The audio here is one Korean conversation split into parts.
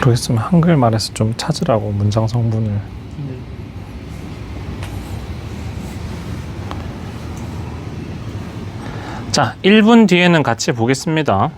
모르겠으면 한글말에서 좀 찾으라고 문장 성분을. 자, 1분 뒤에는 같이 보겠습니다.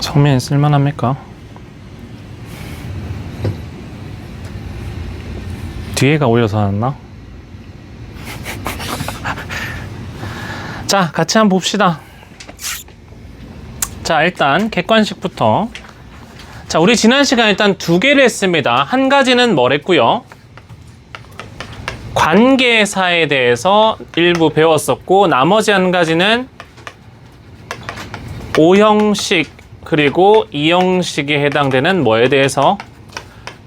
성민이 쓸만합니까? 뒤에가 올려서 나왔나? 자, 같이 한번 봅시다. 자, 일단 객관식부터. 자, 우리 지난 시간에 일단 두 개를 했습니다. 한 가지는 뭐랬고요? 관계사에 대해서 일부 배웠었고, 나머지 한 가지는 O형식 그리고 E형식에 해당되는 뭐에 대해서?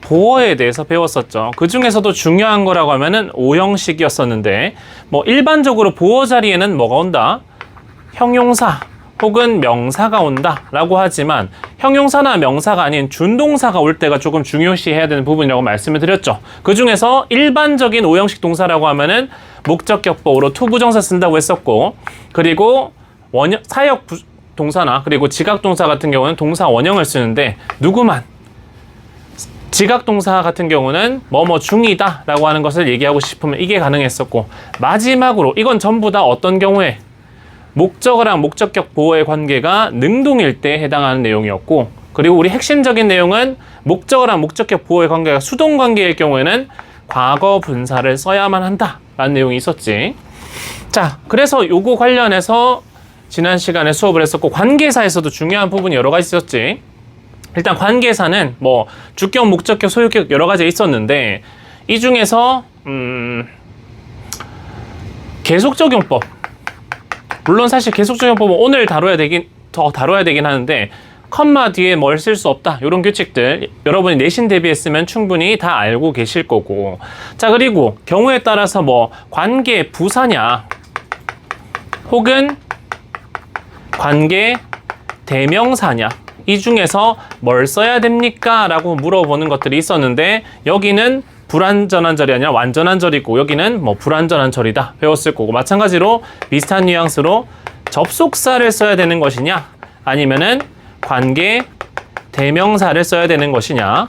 보어에 대해서 배웠었죠. 그 중에서도 중요한 거라고 하면은 O형식이었었는데, 뭐 일반적으로 보어 자리에는 뭐가 온다? 형용사 혹은 명사가 온다 라고 하지만, 형용사나 명사가 아닌 준동사가 올 때가 조금 중요시해야 되는 부분이라고 말씀을 드렸죠. 그 중에서 일반적인 O형식 동사라고 하면은 목적격보로 투부정사 쓴다고 했었고, 그리고 사역 동사나 그리고 지각동사 같은 경우는 동사 원형을 쓰는데, 누구만 지각동사 같은 경우는 뭐뭐 중이다 라고 하는 것을 얘기하고 싶으면 이게 가능했었고, 마지막으로 이건 전부 다 어떤 경우에 목적어랑 목적격 보어의 관계가 능동일 때 해당하는 내용이었고, 그리고 우리 핵심적인 내용은 목적어랑 목적격 보어의 관계가 수동 관계일 경우에는 과거 분사를 써야만 한다 라는 내용이 있었지. 자, 그래서 요거 관련해서 지난 시간에 수업을 했었고, 관계사에서도 중요한 부분이 여러 가지 있었지. 일단 관계사는 뭐 주격, 목적격, 소유격 여러 가지 있었는데, 이 중에서 계속적용법. 물론 사실 계속적용법은 오늘 더 다뤄야 되긴 하는데, 컴마 뒤에 뭘 쓸 수 없다 이런 규칙들 여러분이 내신 대비했으면 충분히 다 알고 계실 거고. 자, 그리고 경우에 따라서 뭐 관계 부사냐 혹은 관계 대명사냐, 이 중에서 뭘 써야 됩니까? 라고 물어보는 것들이 있었는데, 여기는 불완전한 절이 아니라 완전한 절이고, 여기는 뭐 불완전한 절이다 배웠을 거고, 마찬가지로 비슷한 뉘앙스로 접속사를 써야 되는 것이냐 아니면은 관계 대명사를 써야 되는 것이냐,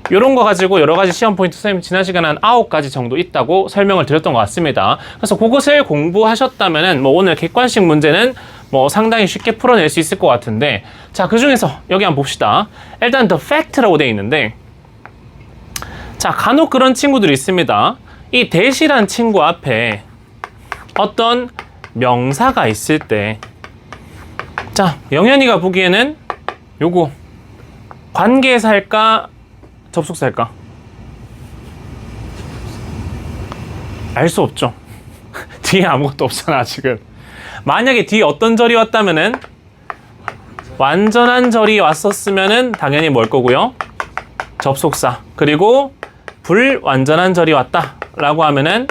이런 거 가지고 여러 가지 시험 포인트 선생님 지난 시간에 한 9가지 정도 있다고 설명을 드렸던 것 같습니다. 그래서 그것을 공부하셨다면은 뭐 오늘 객관식 문제는 뭐 상당히 쉽게 풀어낼 수 있을 것 같은데, 자, 그 중에서 여기 한번 봅시다. 일단 the fact라고 되어 있는데, 자, 간혹 그런 친구들이 있습니다. 이 that이란 친구 앞에 어떤 명사가 있을 때, 자, 영현이가 보기에는 요거 관계사일까 접속사일까? 알 수 없죠. 뒤에 아무것도 없잖아 지금. 만약에 뒤에 어떤 절이 왔다면은, 완전한 절이 왔었으면은 당연히 뭘 거고요? 접속사. 그리고 불완전한 절이 왔다 라고 하면은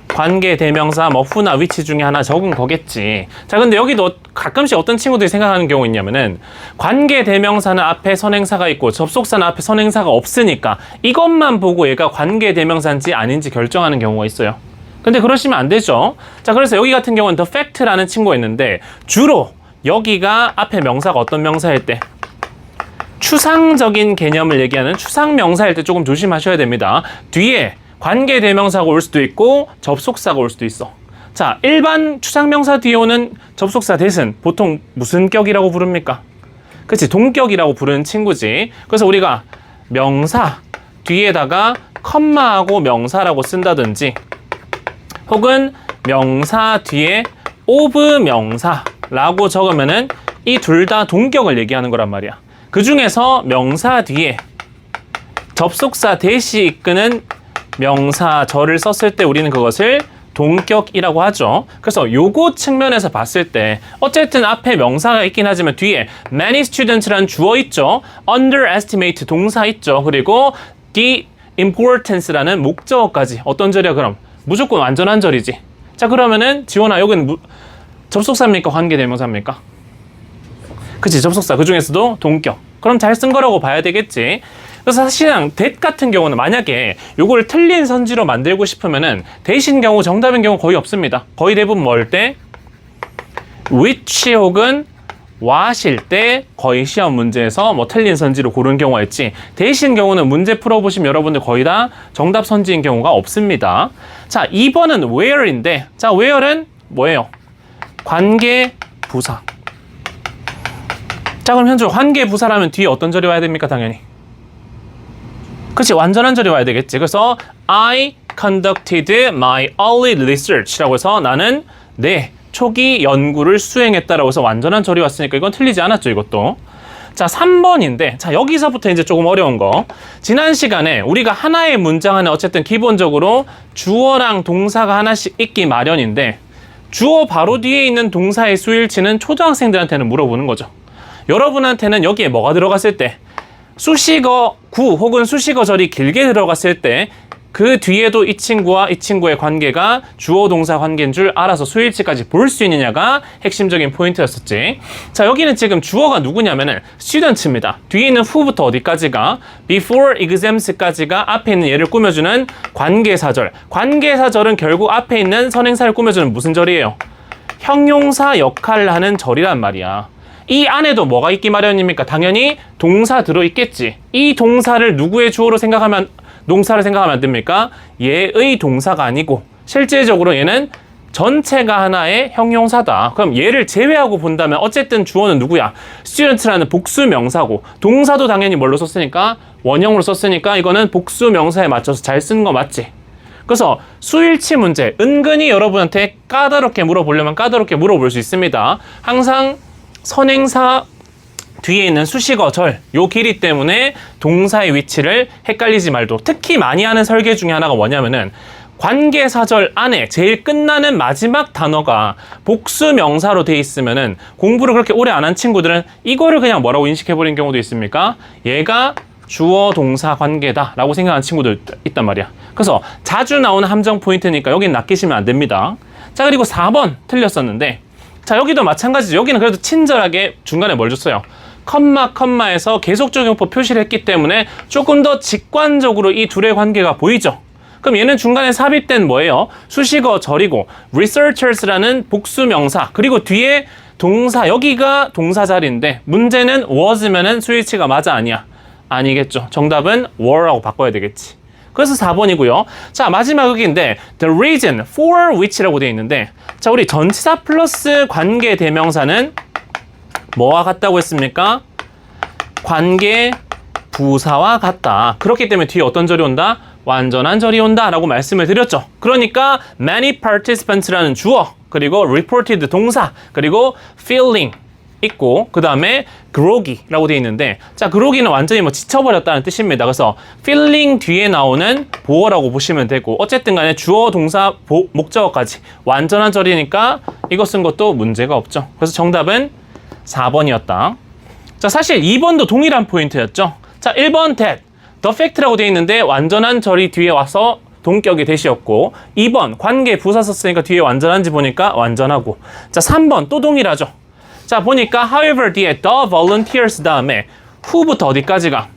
관계 대명사 뭐 who나 which 중에 하나 적은 거겠지. 자, 근데 여기도 가끔씩 어떤 친구들이 생각하는 경우 있냐면은, 관계 대명사는 앞에 선행사가 있고 접속사는 앞에 선행사가 없으니까 이것만 보고 얘가 관계 대명사인지 아닌지 결정하는 경우가 있어요. 근데 그러시면 안 되죠. 자, 그래서 여기 같은 경우는 the fact라는 친구가 있는데, 주로 여기가 앞에 명사가 어떤 명사일 때, 추상적인 개념을 얘기하는 추상 명사일 때 조금 조심하셔야 됩니다. 뒤에 관계 대명사가 올 수도 있고 접속사가 올 수도 있어. 자, 일반 추상명사 뒤에 오는 접속사 that은 보통 무슨 격이라고 부릅니까? 그치, 동격이라고 부르는 친구지. 그래서 우리가 명사 뒤에다가 컴마하고 명사라고 쓴다든지, 혹은 명사 뒤에 of 명사라고 적으면은 이 둘 다 동격을 얘기하는 거란 말이야. 그 중에서 명사 뒤에 접속사 that이 이끄는 명사절을 썼을 때 우리는 그것을 동격이라고 하죠. 그래서 요거 측면에서 봤을 때 어쨌든 앞에 명사가 있긴 하지만 뒤에 many students라는 주어 있죠. underestimate 동사 있죠. 그리고 the importance라는 목적어까지. 어떤 절이야 그럼? 무조건 완전한 절이지. 자 그러면은 지원아 여기는 접속사입니까? 관계대명사입니까? 그치 접속사. 그 중에서도 동격. 그럼 잘 쓴 거라고 봐야 되겠지. 그래서 사실상 that 같은 경우는 만약에 요걸 틀린 선지로 만들고 싶으면은 대신 경우 정답인 경우 거의 없습니다. 거의 대부분 뭘 때? which 혹은 what일 때 거의 시험 문제에서 뭐 틀린 선지로 고른 경우가 있지. 대신 경우는 문제 풀어보시면 여러분들 거의 다 정답 선지인 경우가 없습니다. 자 2번은 where인데 자 where는 뭐예요? 관계 부사. 자 그럼 현재 관계 부사라면 뒤에 어떤 절이 와야 됩니까? 당연히 그치 완전한 절이 와야 되겠지. 그래서 I conducted my early research라고 해서 나는 내 초기 연구를 수행했다라고 해서 완전한 절이 왔으니까 이건 틀리지 않았죠. 이것도. 자 3번인데 자 여기서부터 이제 조금 어려운 거. 지난 시간에 우리가 하나의 문장 안에 어쨌든 기본적으로 주어랑 동사가 하나씩 있기 마련인데 주어 바로 뒤에 있는 동사의 수일치는 초등학생들한테는 물어보는 거죠. 여러분한테는 여기에 뭐가 들어갔을 때 수식어 구 혹은 수식어 절이 길게 들어갔을 때 그 뒤에도 이 친구와 이 친구의 관계가 주어 동사 관계인 줄 알아서 수일치까지 볼 수 있느냐가 핵심적인 포인트였었지. 자 여기는 지금 주어가 누구냐면은 students입니다. 뒤에 있는 who부터 어디까지가 before exams까지가 앞에 있는 얘를 꾸며주는 관계사절. 관계사절은 결국 앞에 있는 선행사를 꾸며주는 무슨 절이에요? 형용사 역할을 하는 절이란 말이야. 이 안에도 뭐가 있기 마련입니까? 당연히 동사 들어있겠지. 이 동사를 누구의 주어로 생각하면 동사를 생각하면 안 됩니까? 얘의 동사가 아니고 실질적으로 얘는 전체가 하나의 형용사다. 그럼 얘를 제외하고 본다면 어쨌든 주어는 누구야? student라는 복수 명사고 동사도 당연히 뭘로 썼으니까 원형으로 썼으니까 이거는 복수 명사에 맞춰서 잘 쓰는 거 맞지? 그래서 수일치 문제 은근히 여러분한테 까다롭게 물어보려면 까다롭게 물어볼 수 있습니다. 항상 선행사 뒤에 있는 수식어 절, 요 길이 때문에 동사의 위치를 헷갈리지 말도. 특히 많이 하는 설계 중에 하나가 뭐냐면은 관계사절 안에 제일 끝나는 마지막 단어가 복수 명사로 돼 있으면은 공부를 그렇게 오래 안 한 친구들은 이거를 그냥 뭐라고 인식해버린 경우도 있습니까? 얘가 주어 동사 관계다 라고 생각하는 친구들 있단 말이야. 그래서 자주 나오는 함정 포인트니까 여긴 낚이시면 안 됩니다. 자 그리고 4번 틀렸었는데 자 여기도 마찬가지죠. 여기는 그래도 친절하게 중간에 뭘 줬어요? 컴마에서 계속적용법 표시를 했기 때문에 조금 더 직관적으로 이 둘의 관계가 보이죠. 그럼 얘는 중간에 삽입된 뭐예요? 수식어 절이고 researchers라는 복수 명사 그리고 뒤에 동사 여기가 동사 자리인데 문제는 was면은 수일치가 맞아 아니야? 아니겠죠. 정답은 were라고 바꿔야 되겠지. 그래서 4번이고요. 자 마지막 여기인데 the reason for which라고 되어 있는데 자 우리 전치사 플러스 관계 대명사는 뭐와 같다고 했습니까? 관계 부사와 같다. 그렇기 때문에 뒤에 어떤 절이 온다? 완전한 절이 온다 라고 말씀을 드렸죠. 그러니까 many participants라는 주어 그리고 reported 동사 그리고 feeling 있고 그 다음에 groggy라고 되어 있는데 자 groggy는 완전히 뭐 지쳐버렸다는 뜻입니다. 그래서 feeling 뒤에 나오는 보어라고 보시면 되고 어쨌든 간에 주어 동사 목적어까지 완전한 절이니까 이거 쓴 것도 문제가 없죠. 그래서 정답은 4번이었다. 자 사실 2번도 동일한 포인트였죠. 자 1번 that, the fact라고 되어 있는데 완전한 절이 뒤에 와서 동격이 대시였고 2번 관계 부사 썼으니까 뒤에 완전한지 보니까 완전하고 자 3번 또 동일하죠. 자 보니까 however 뒤에 the volunteers 다음에 who부터 어디까지가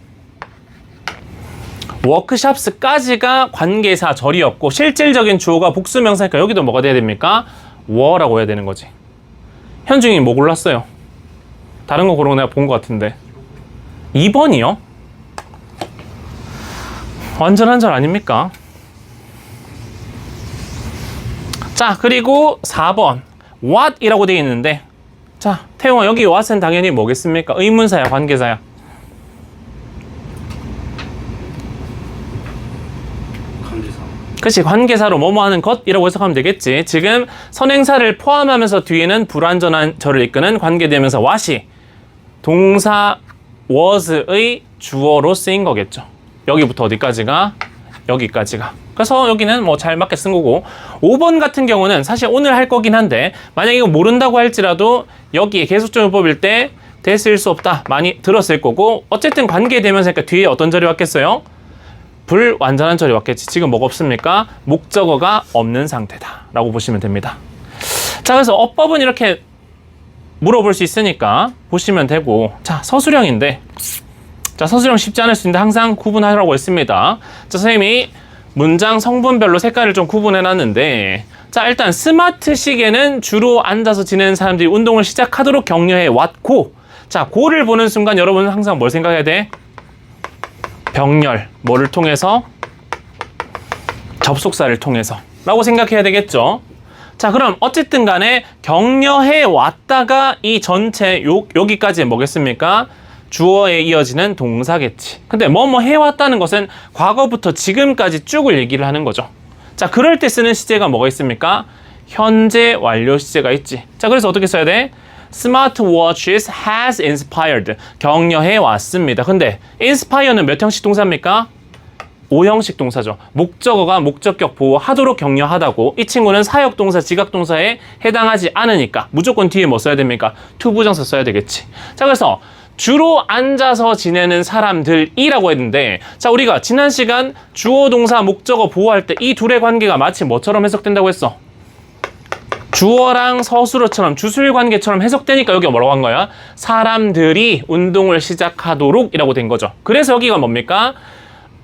workshops까지가 관계사 절이었고 실질적인 주어가 복수명사니까 여기도 뭐가 돼야 됩니까? were라고 해야 되는 거지. 현중이 뭐 골랐어요? 다른 거 고른 거 내가 본 것 같은데 2번이요? 완전한 절 아닙니까? 자 그리고 4번 what 이라고 되어 있는데 자 태용아 여기 what은 당연히 뭐겠습니까? 의문사야 관계사야? 관계사. 그치 관계사로 뭐뭐 하는 것이라고 해석하면 되겠지. 지금 선행사를 포함하면서 뒤에는 불완전한 절을 이끄는 관계대명사 what이 동사 was의 주어로 쓰인 거겠죠. 여기부터 어디까지가 여기까지가. 그래서 여기는 뭐 잘 맞게 쓴 거고 5번 같은 경우는 사실 오늘 할 거긴 한데 만약 이거 모른다고 할지라도 여기에 계속적용법일 때 됐을 수 없다 많이 들었을 거고 어쨌든 관계대명사니까 뒤에 어떤 절이 왔겠어요? 불완전한 절이 왔겠지. 지금 뭐가 없습니까? 목적어가 없는 상태다 라고 보시면 됩니다. 자, 그래서 어법은 이렇게 물어볼 수 있으니까 보시면 되고 자, 서술형인데 자, 서술형 쉽지 않을 수 있는데 항상 구분하라고 했습니다. 자, 선생님이 문장 성분별로 색깔을 좀 구분해 놨는데 자, 일단 스마트 시계는 주로 앉아서 지내는 사람들이 운동을 시작하도록 격려해 왔고 자, 고를 보는 순간 여러분은 항상 뭘 생각해야 돼? 병렬, 뭐를 통해서? 접속사를 통해서 라고 생각해야 되겠죠. 자, 그럼 어쨌든 간에 격려해 왔다가 이 전체 여기까지 뭐겠습니까? 주어에 이어지는 동사겠지. 근데 뭐뭐 해왔다는 것은 과거부터 지금까지 쭉을 얘기를 하는 거죠. 자, 그럴 때 쓰는 시제가 뭐가 있습니까? 현재 완료 시제가 있지. 자, 그래서 어떻게 써야 돼? Smartwatches has inspired. 격려해 왔습니다. 근데 inspire는 몇 형식 동사입니까? 5형식 동사죠. 목적어가 목적격 보호하도록 격려하다고. 이 친구는 사역 동사, 지각 동사에 해당하지 않으니까 무조건 뒤에 뭐 써야 됩니까? to 부정사 써야 되겠지. 자, 그래서 주로 앉아서 지내는 사람들이라고 했는데 자, 우리가 지난 시간 주어 동사 목적어 보호할 때 이 둘의 관계가 마치 뭐처럼 해석된다고 했어? 주어랑 서술어처럼 주술 관계처럼 해석되니까 여기가 뭐라고 한 거야? 사람들이 운동을 시작하도록 이라고 된 거죠. 그래서 여기가 뭡니까?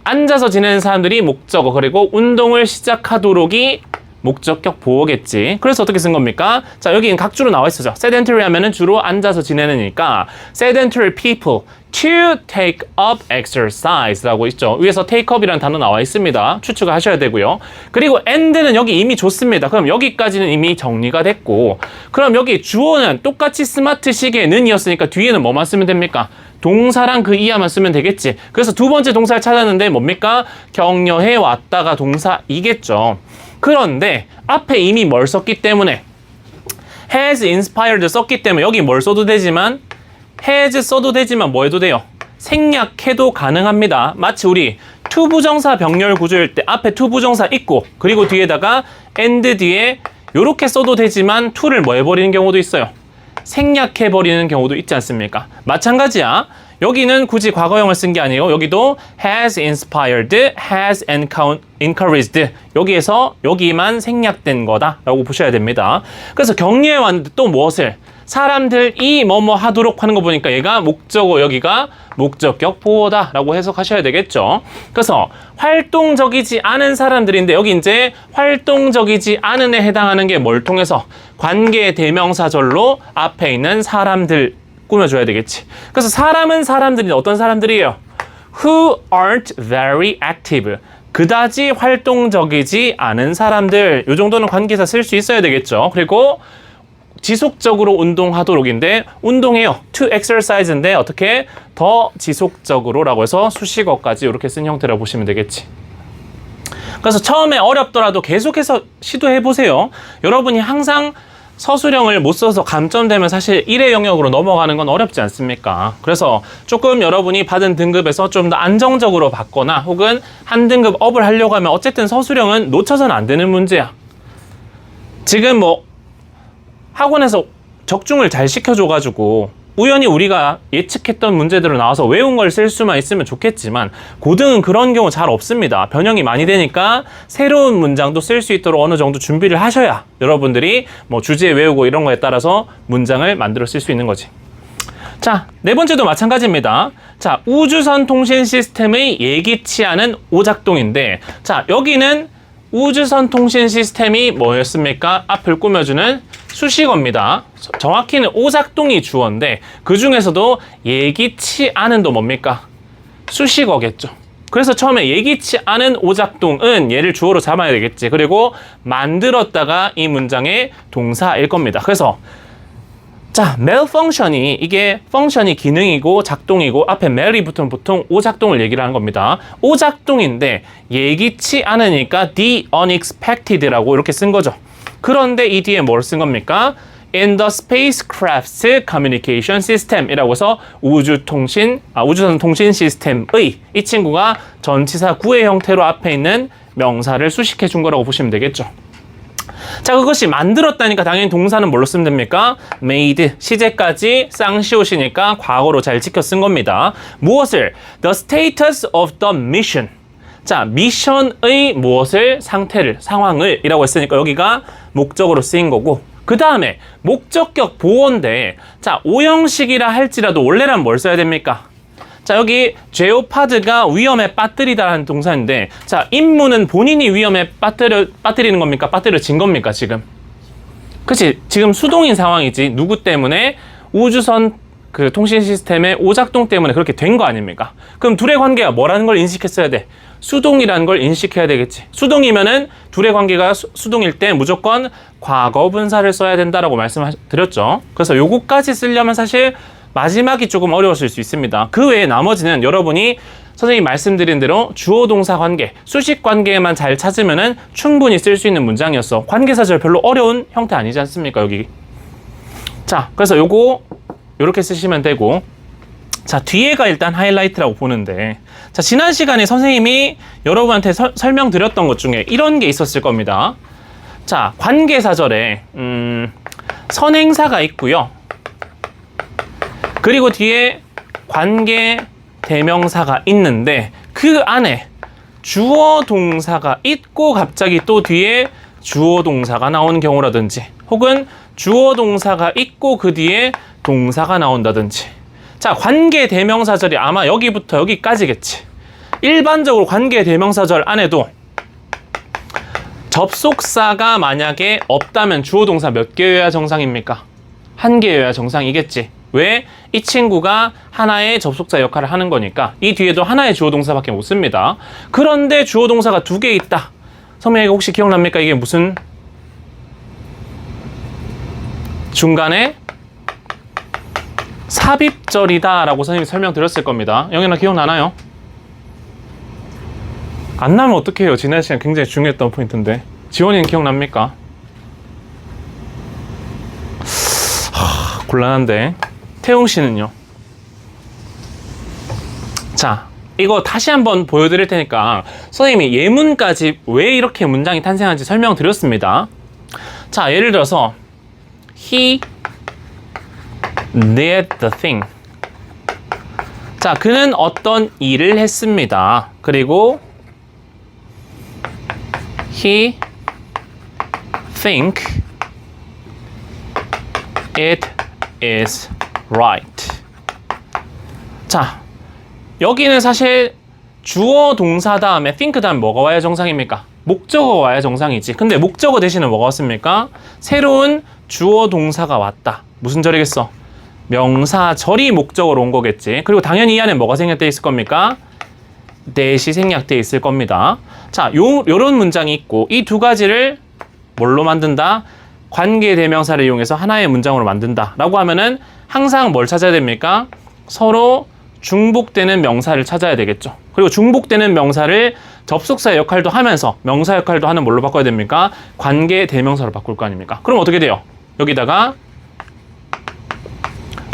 앉아서 지내는 사람들이 목적어 그리고 운동을 시작하도록이 목적격 보호겠지. 그래서 어떻게 쓴 겁니까? 자, 여기는 각주로 나와 있어죠. sedentary 하면은 주로 앉아서 지내니까 sedentary people to take up exercise라고 있죠. 위에서 take up이라는 단어 나와 있습니다. 추측을 하셔야 되고요. 그리고 and는 여기 이미 줬습니다. 그럼 여기까지는 이미 정리가 됐고 그럼 여기 주어는 똑같이 스마트 시계는 이었으니까 뒤에는 뭐만 쓰면 됩니까? 동사랑 그 이하만 쓰면 되겠지. 그래서 두 번째 동사를 찾았는데 뭡니까? 격려해 왔다가 동사이겠죠. 그런데 앞에 이미 뭘 썼기 때문에 has inspired 썼기 때문에 여기 뭘 써도 되지만 has 써도 되지만 뭐 해도 돼요? 생략해도 가능합니다. 마치 우리 to 부정사 병렬 구조일 때 앞에 to 부정사 있고 그리고 뒤에다가 and 뒤에 요렇게 써도 되지만 to를 뭐 해버리는 경우도 있어요. 생략해버리는 경우도 있지 않습니까? 마찬가지야. 여기는 굳이 과거형을 쓴 게 아니에요. 여기도 has inspired, has encouraged 여기에서 여기만 생략된 거다라고 보셔야 됩니다. 그래서 격려해 왔는데 또 무엇을? 사람들이 뭐뭐 하도록 하는 거 보니까 얘가 목적어 여기가 목적격 보호다라고 해석하셔야 되겠죠. 그래서 활동적이지 않은 사람들인데 여기 이제 활동적이지 않은에 해당하는 게 뭘 통해서? 관계 대명사절로 앞에 있는 사람들 꾸며줘야 되겠지. 그래서 사람은 사람들이 어떤 사람들이에요? Who aren't very active. 그다지 활동적이지 않은 사람들. 이 정도는 관계사 쓸 수 있어야 되겠죠. 그리고 지속적으로 운동하도록인데 운동해요. to exercise인데 어떻게 더 지속적으로라고 해서 수식어까지 이렇게 쓴 형태라고 보시면 되겠지. 그래서 처음에 어렵더라도 계속해서 시도해보세요. 여러분이 항상 서술형을 못 써서 감점되면 사실 1의 영역으로 넘어가는 건 어렵지 않습니까? 그래서 조금 여러분이 받은 등급에서 좀 더 안정적으로 받거나 혹은 한 등급 업을 하려고 하면 어쨌든 서술형은 놓쳐서는 안 되는 문제야. 지금 뭐 학원에서 적중을 잘 시켜줘가지고 우연히 우리가 예측했던 문제대로 나와서 외운 걸 쓸 수만 있으면 좋겠지만 고등은 그런 경우 잘 없습니다. 변형이 많이 되니까 새로운 문장도 쓸 수 있도록 어느 정도 준비를 하셔야 여러분들이 뭐 주제 외우고 이런 거에 따라서 문장을 만들어 쓸 수 있는 거지. 자, 네 번째도 마찬가지입니다. 자, 우주선 통신 시스템의 예기치 않은 오작동인데 자, 여기는 우주선 통신 시스템이 뭐였습니까? 앞을 꾸며주는 수식어입니다. 정확히는 오작동이 주어인데 그 중에서도 예기치 않은도 뭡니까? 수식어겠죠. 그래서 처음에 예기치 않은 오작동은 얘를 주어로 잡아야 되겠지. 그리고 만들었다가 이 문장의 동사일 겁니다. 그래서 자, malfunction이 이게 펑션이 기능이고 작동이고 앞에 mal이 붙으면 보통 오작동을 얘기를 하는 겁니다. 오작동인데 예기치 않으니까 the unexpected라고 이렇게 쓴 거죠. 그런데 이 뒤에 뭘 쓴 겁니까? in the spacecraft's communication system 이라고 해서 우주선 통신 시스템의 이 친구가 전치사 구의 형태로 앞에 있는 명사를 수식해 준 거라고 보시면 되겠죠. 자, 그것이 만들었다니까 당연히 동사는 뭘로 쓰면 됩니까? made, 시제까지 쌍시옷이니까 과거로 잘 지켜 쓴 겁니다. 무엇을? The status of the mission. 자, 미션의 무엇을? 상태를, 상황을 이라고 했으니까 여기가 목적으로 쓰인 거고, 그 다음에 목적격 보어인데, 자, 오형식이라 할지라도 원래란 뭘 써야 됩니까? 자, 여기 제오파드가 위험에 빠뜨리다라는 동사인데, 자, 임무는 본인이 위험에 빠뜨리는 겁니까? 빠뜨려진 겁니까, 지금? 그치? 지금 수동인 상황이지. 누구 때문에? 우주선 그 통신 시스템의 오작동 때문에 그렇게 된 거 아닙니까? 그럼 둘의 관계가 뭐라는 걸 인식했어야 돼? 수동이라는 걸 인식해야 되겠지. 수동이면은 둘의 관계가 수동일 때 무조건 과거 분사를 써야 된다라고 말씀드렸죠. 그래서 요거까지 쓰려면 사실 마지막이 조금 어려웠을 수 있습니다. 그 외에 나머지는 여러분이 선생님이 말씀드린 대로 주어 동사 관계, 수식 관계만 잘 찾으면은 충분히 쓸 수 있는 문장이었어. 관계사절 별로 어려운 형태 아니지 않습니까, 여기? 자, 그래서 요거 요렇게 쓰시면 되고, 자, 뒤에가 일단 하이라이트라고 보는데, 자, 지난 시간에 선생님이 여러분한테 설명드렸던 것 중에 이런 게 있었을 겁니다. 자, 관계사절에 선행사가 있고요. 그리고 뒤에 관계 대명사가 있는데 그 안에 주어 동사가 있고 갑자기 또 뒤에 주어 동사가 나오는 경우라든지, 혹은 주어 동사가 있고 그 뒤에 동사가 나온다든지. 자, 관계 대명사절이 아마 여기부터 여기까지겠지. 일반적으로 관계 대명사절 안에도 접속사가 만약에 없다면 주어 동사 몇 개여야 정상입니까? 한 개여야 정상이겠지. 왜? 이 친구가 하나의 접속사 역할을 하는 거니까 이 뒤에도 하나의 주어 동사밖에 못 씁니다. 그런데 주어 동사가 두 개 있다. 선생님 이거 혹시 기억납니까? 이게 무슨 중간에 삽입절이다 라고 선생님이 설명드렸을 겁니다. 영현아 기억나나요? 안 나면 어떡해요? 지난 시간 굉장히 중요했던 포인트인데. 지원이는 기억납니까? 곤란한데. 태웅 씨는요? 자, 이거 다시 한번 보여드릴 테니까 선생님이 예문까지 왜 이렇게 문장이 탄생한지 설명드렸습니다. 자, 예를 들어서 He did the thing. 자, 그는 어떤 일을 했습니다. 그리고 He think it is right. 자, 여기는 사실 주어 동사 다음에 think 다음에 뭐가 와야 정상입니까? 목적어가 와야 정상이지. 근데 목적어 대신에 뭐가 왔습니까? 새로운 주어 동사가 왔다. 무슨 절이겠어? 명사절이 목적어로 온 거겠지. 그리고 당연히 이 안에 뭐가 생략되어 있을 겁니까? that이 생략되어 있을 겁니다. 자, 요런 문장이 있고 이 두 가지를 뭘로 만든다? 관계 대명사를 이용해서 하나의 문장으로 만든다 라고 하면은 항상 뭘 찾아야 됩니까? 서로 중복되는 명사를 찾아야 되겠죠. 그리고 중복되는 명사를 접속사 역할도 하면서 명사 역할도 하는 뭘로 바꿔야 됩니까? 관계 대명사로 바꿀 거 아닙니까? 그럼 어떻게 돼요? 여기다가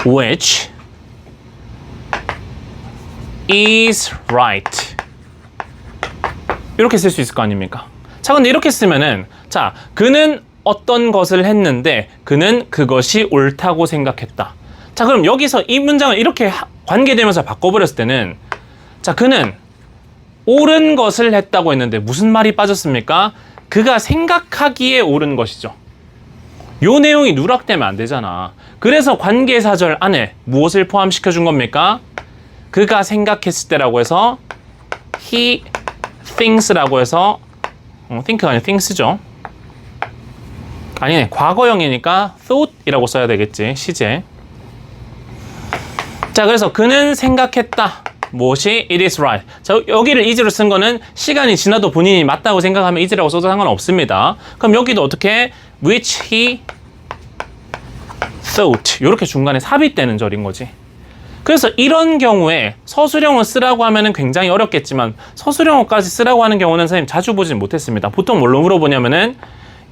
which is right 이렇게 쓸 수 있을 거 아닙니까? 자, 근데 이렇게 쓰면은 자, 그는 어떤 것을 했는데 그는 그것이 옳다고 생각했다. 자, 그럼 여기서 이 문장을 이렇게 관계대명사 바꿔버렸을 때는 자, 그는 옳은 것을 했다고 했는데 무슨 말이 빠졌습니까? 그가 생각하기에 옳은 것이죠. 요 내용이 누락되면 안 되잖아. 그래서 관계사절 안에 무엇을 포함시켜 준 겁니까? 그가 생각했을 때라고 해서 he things라고 해서 think가 아니라 things죠. 아니네, 과거형이니까 thought이라고 써야 되겠지, 시제. 자, 그래서 그는 생각했다. 무엇이? It is right. 자, 여기를 is로 쓴 거는 시간이 지나도 본인이 맞다고 생각하면 is라고 써도 상관없습니다. 그럼 여기도 어떻게? which he thought. 이렇게 중간에 삽입되는 절인 거지. 그래서 이런 경우에 서술형을 쓰라고 하면은 굉장히 어렵겠지만 서술형어까지 쓰라고 하는 경우는 선생님 자주 보진 못했습니다. 보통 뭘로 물어보냐면은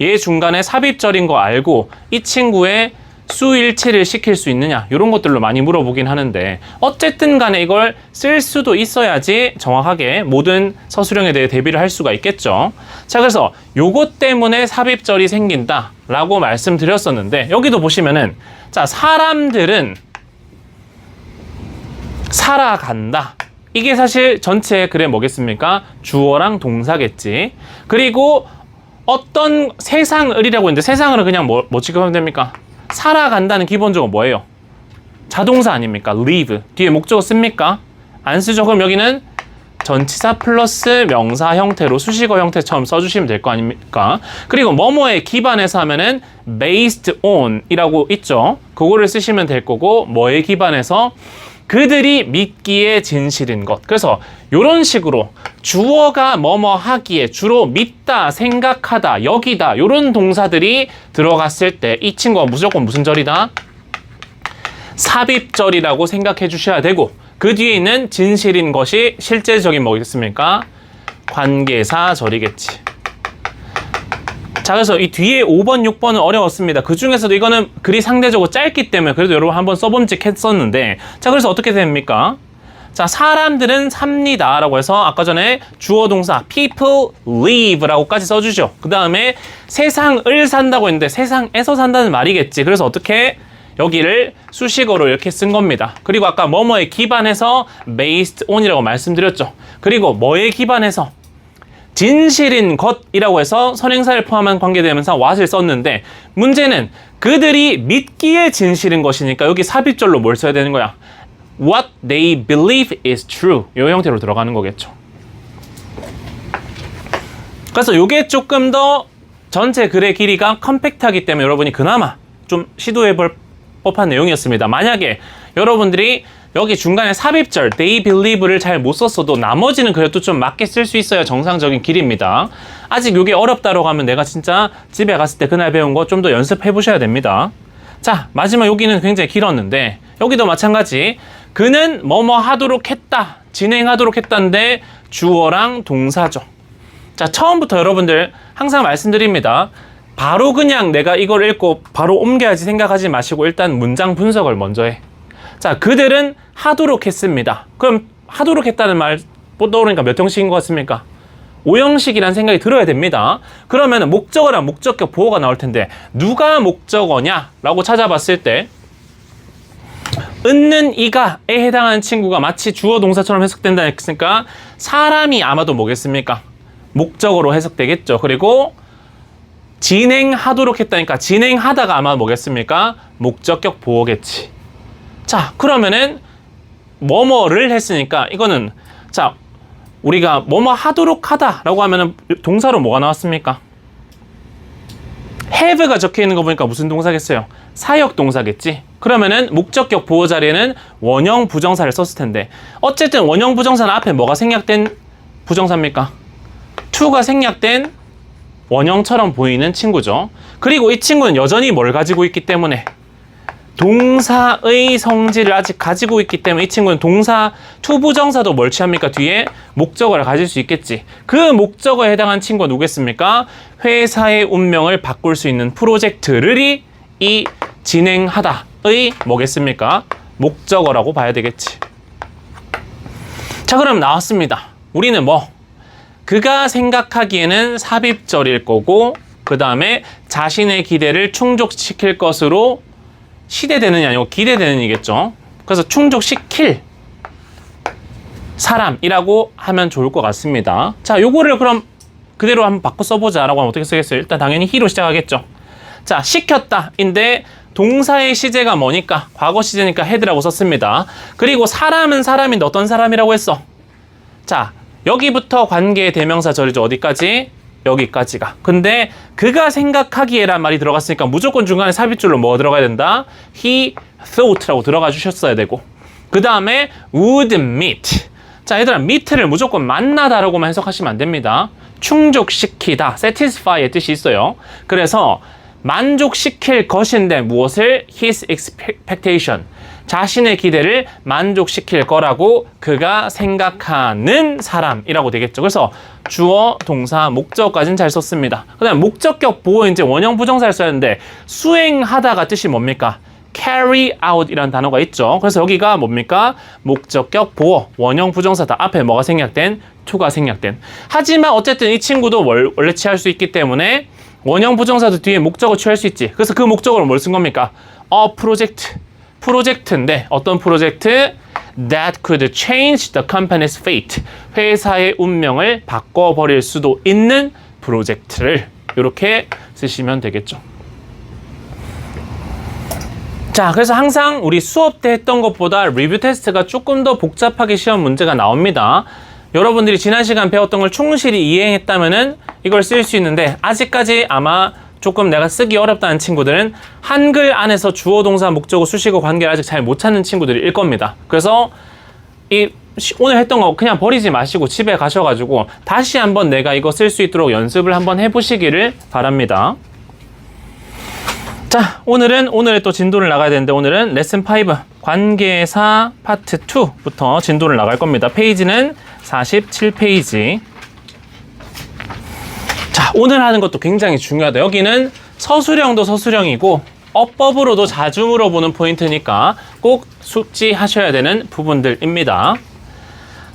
얘 중간에 삽입절인 거 알고 이 친구의 수일치를 시킬 수 있느냐 이런 것들로 많이 물어보긴 하는데 어쨌든 간에 이걸 쓸 수도 있어야지 정확하게 모든 서술형에 대해 대비를 할 수가 있겠죠. 자, 그래서 요것 때문에 삽입절이 생긴다 라고 말씀드렸었는데 여기도 보시면은 자, 사람들은 살아간다. 이게 사실 전체 글에 뭐겠습니까? 주어랑 동사겠지. 그리고 어떤 세상을이라고 했는데 세상을은 그냥 뭐 취급하면 됩니까? 살아간다는 기본적으로 뭐예요? 자동사 아닙니까? live. 뒤에 목적어 씁니까? 안 쓰죠. 그럼 여기는 전치사 플러스 명사 형태로 수식어 형태처럼 써주시면 될 거 아닙니까? 그리고 뭐뭐에 기반해서 하면은 based on 이라고 있죠. 그거를 쓰시면 될 거고 뭐에 기반해서 그들이 믿기에 진실인 것. 그래서 이런 식으로 주어가 뭐뭐 하기에 주로 믿다, 생각하다, 여기다 이런 동사들이 들어갔을 때 이 친구가 무조건 무슨 절이다? 삽입절이라고 생각해 주셔야 되고 그 뒤에 있는 진실인 것이 실제적인 뭐겠습니까? 관계사절이겠지. 자, 그래서 이 뒤에 5번, 6번은 어려웠습니다. 그 중에서도 이거는 글이 상대적으로 짧기 때문에 그래도 여러분 한번 써봄직 했었는데 자, 그래서 어떻게 됩니까? 자, 사람들은 삽니다 라고 해서 아까 전에 주어 동사 people live 라고까지 써주죠. 그 다음에 세상을 산다고 했는데 세상에서 산다는 말이겠지. 그래서 어떻게 여기를 수식어로 이렇게 쓴 겁니다. 그리고 아까 뭐뭐에 기반해서 based on이라고 말씀드렸죠. 그리고 뭐에 기반해서 진실인 것이라고 해서 선행사를 포함한 관계대명사 what을 썼는데 문제는 그들이 믿기에 진실인 것이니까 여기 삽입절로 뭘 써야 되는 거야? What they believe is true. 이 형태로 들어가는 거겠죠. 그래서 이게 조금 더 전체 글의 길이가 컴팩트하기 때문에 여러분이 그나마 좀 시도해 볼 법한 내용이었습니다. 만약에 여러분들이 여기 중간에 삽입절 they believe를 잘 못 썼어도 나머지는 그래도 좀 맞게 쓸 수 있어야 정상적인 길입니다. 아직 이게 어렵다라고 하면 내가 진짜 집에 갔을 때 그날 배운 거 좀 더 연습해 보셔야 됩니다. 자, 마지막 여기는 굉장히 길었는데 여기도 마찬가지 그는 뭐뭐 하도록 했다, 진행하도록 했다인데 주어랑 동사죠. 자, 처음부터 여러분들 항상 말씀드립니다. 바로 그냥 내가 이걸 읽고 바로 옮겨야지 생각하지 마시고 일단 문장 분석을 먼저 해. 자, 그들은 하도록 했습니다. 그럼 하도록 했다는 말 떠오르니까 몇 형식인 것 같습니까? 5형식이라는 생각이 들어야 됩니다. 그러면 목적어랑 목적격 보호가 나올 텐데 누가 목적어냐라고 찾아봤을 때 은는 이가에 해당하는 친구가 마치 주어 동사처럼 해석된다 했으니까 사람이 아마도 뭐겠습니까? 목적어로 해석되겠죠. 그리고 진행하도록 했다니까 진행하다가 아마 뭐겠습니까? 목적격 보호겠지. 자, 그러면은 뭐뭐를 했으니까 이거는 자, 우리가 뭐뭐 하도록 하다라고 하면은 동사로 뭐가 나왔습니까? have가 적혀 있는 거 보니까 무슨 동사겠어요? 사역 동사겠지. 그러면은 목적격 보호 자리에는 원형 부정사를 썼을 텐데 어쨌든 원형 부정사는 앞에 뭐가 생략된 부정사입니까? to가 생략된 원형처럼 보이는 친구죠. 그리고 이 친구는 여전히 뭘 가지고 있기 때문에 동사의 성질을 아직 가지고 있기 때문에 이 친구는 동사 투부정사도 뭘 취합니까? 뒤에 목적어를 가질 수 있겠지. 그 목적어에 해당한 친구가 누구겠습니까? 회사의 운명을 바꿀 수 있는 프로젝트를 이 진행하다의 뭐겠습니까? 목적어라고 봐야 되겠지. 자, 그럼 나왔습니다. 우리는 뭐? 그가 생각하기에는 삽입절일 거고 그 다음에 자신의 기대를 충족시킬 것으로 시대되느냐 아니고 기대되는이겠죠. 그래서 충족시킬 사람이라고 하면 좋을 것 같습니다. 자, 요거를 그럼 그대로 한번 바꿔 써보자 라고 하면 어떻게 쓰겠어요? 일단 당연히 he로 시작하겠죠. 자, 시켰다인데 동사의 시제가 뭐니까? 과거 시제니까 had라고 썼습니다. 그리고 사람은 사람인데 어떤 사람이라고 했어? 자, 여기부터 관계의 대명사절이죠. 어디까지? 여기까지가. 근데 그가 생각하기에란 말이 들어갔으니까 무조건 중간에 삽입줄로 뭐가 들어가야 된다? He thought라고 들어가 주셨어야 되고 그 다음에 would meet. 자, 얘들아, meet를 무조건 만나다라고만 해석하시면 안 됩니다. 충족시키다, satisfy의 뜻이 있어요. 그래서 만족시킬 것인데 무엇을? his expectation. 자신의 기대를 만족시킬 거라고 그가 생각하는 사람이라고 되겠죠. 그래서 주어, 동사, 목적어까지는 잘 썼습니다. 그 다음에 목적격 보호 이제 원형 부정사를 써야 하는데 수행하다가 뜻이 뭡니까? carry out 이라는 단어가 있죠. 그래서 여기가 뭡니까? 목적격 보호, 원형 부정사다. 앞에 뭐가 생략된? to가 생략된. 하지만 어쨌든 이 친구도 원래 취할 수 있기 때문에 원형 부정사도 뒤에 목적어 취할 수 있지. 그래서 그 목적어로 뭘 쓴 겁니까? project. 프로젝트인데 어떤 프로젝트? That could change the company's fate. 회사의 운명을 바꿔버릴 수도 있는 프로젝트를 이렇게 쓰시면 되겠죠. 자, 그래서 항상 우리 수업 때 했던 것보다 리뷰 테스트가 조금 더 복잡하게 시험 문제가 나옵니다. 여러분들이 지난 시간 배웠던 걸 충실히 이행했다면은 이걸 쓸 수 있는데 아직까지 아마 조금 내가 쓰기 어렵다는 친구들은 한글 안에서 주어, 동사, 목적어, 수식어 관계를 아직 잘 못 찾는 친구들일 겁니다. 그래서 오늘 했던 거 그냥 버리지 마시고 집에 가셔가지고 다시 한번 내가 이거 쓸 수 있도록 연습을 한번 해보시기를 바랍니다. 자, 오늘의 또 진도를 나가야 되는데 오늘은 레슨 5 관계사 파트 2부터 진도를 나갈 겁니다. 페이지는 47페이지. 자, 오늘 하는 것도 굉장히 중요하다. 여기는 서술형도 서술형이고 어법으로도 자주 물어보는 포인트니까 꼭 숙지하셔야 되는 부분들입니다.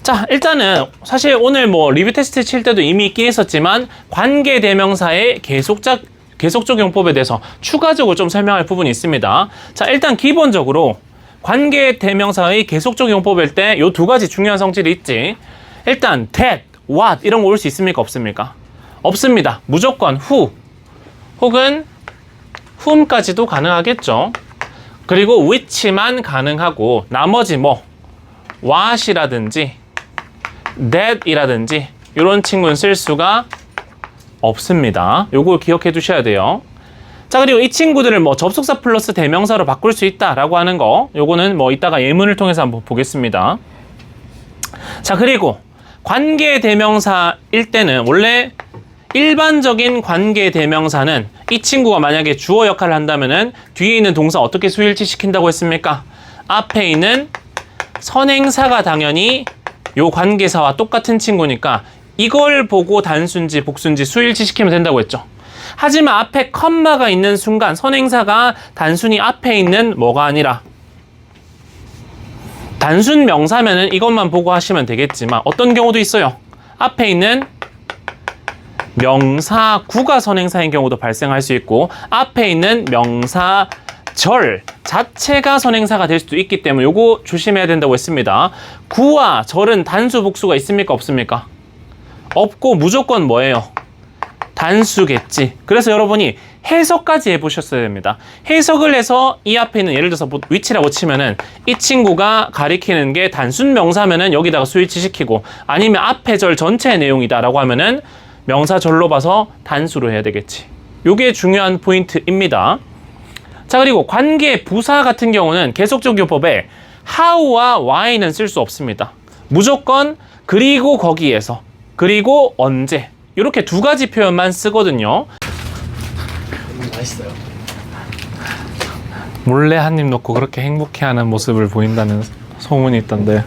자, 일단은 사실 오늘 뭐 리뷰 테스트 칠 때도 이미 있긴 했었지만 관계대명사의 계속적 용법에 대해서 추가적으로 좀 설명할 부분이 있습니다. 자, 일단 기본적으로 관계대명사의 계속적 용법일 때 이 두 가지 중요한 성질이 있지. 일단 that, what 이런 거 올 수 있습니까? 없습니까? 없습니다. 무조건 who 혹은 whom까지도 가능하겠죠. 그리고 which만 가능하고 나머지 뭐 what이라든지 that이라든지 이런 친구는 쓸 수가 없습니다. 요거 기억해 두셔야 돼요. 자, 그리고 이 친구들을 뭐 접속사 플러스 대명사로 바꿀 수 있다라고 하는 거 요거는 뭐 이따가 예문을 통해서 한번 보겠습니다. 자, 그리고 관계대명사일 때는 원래 일반적인 관계대명사는 이 친구가 만약에 주어 역할을 한다면은 뒤에 있는 동사 어떻게 수일치 시킨다고 했습니까? 앞에 있는 선행사가 당연히 요 관계사와 똑같은 친구니까 이걸 보고 단수인지 복수인지 수일치 시키면 된다고 했죠. 하지만 앞에 컴마가 있는 순간 선행사가 단순히 앞에 있는 뭐가 아니라 단순 명사면은 이것만 보고 하시면 되겠지만 어떤 경우도 있어요. 앞에 있는 명사구가 선행사인 경우도 발생할 수 있고 앞에 있는 명사절 자체가 선행사가 될 수도 있기 때문에 요거 조심해야 된다고 했습니다. 구와 절은 단수 복수가 있습니까? 없습니까? 없고 무조건 뭐예요? 단수겠지. 그래서 여러분이 해석까지 해보셨어야 됩니다. 해석을 해서 이 앞에 있는 예를 들어서 위치라고 치면은 이 친구가 가리키는 게 단순 명사면은 여기다가 수일치 시키고 아니면 앞에 절 전체의 내용이다 라고 하면은 명사절로 봐서 단수로 해야 되겠지. 요게 중요한 포인트입니다. 자, 그리고 관계 부사 같은 경우는 계속적 요법에 how와 why는 쓸 수 없습니다. 무조건 그리고 거기에서 그리고 언제 이렇게 두 가지 표현만 쓰거든요. 맛있어요. 몰래 한 입 넣고 그렇게 행복해하는 모습을 보인다는 소문이 있던데.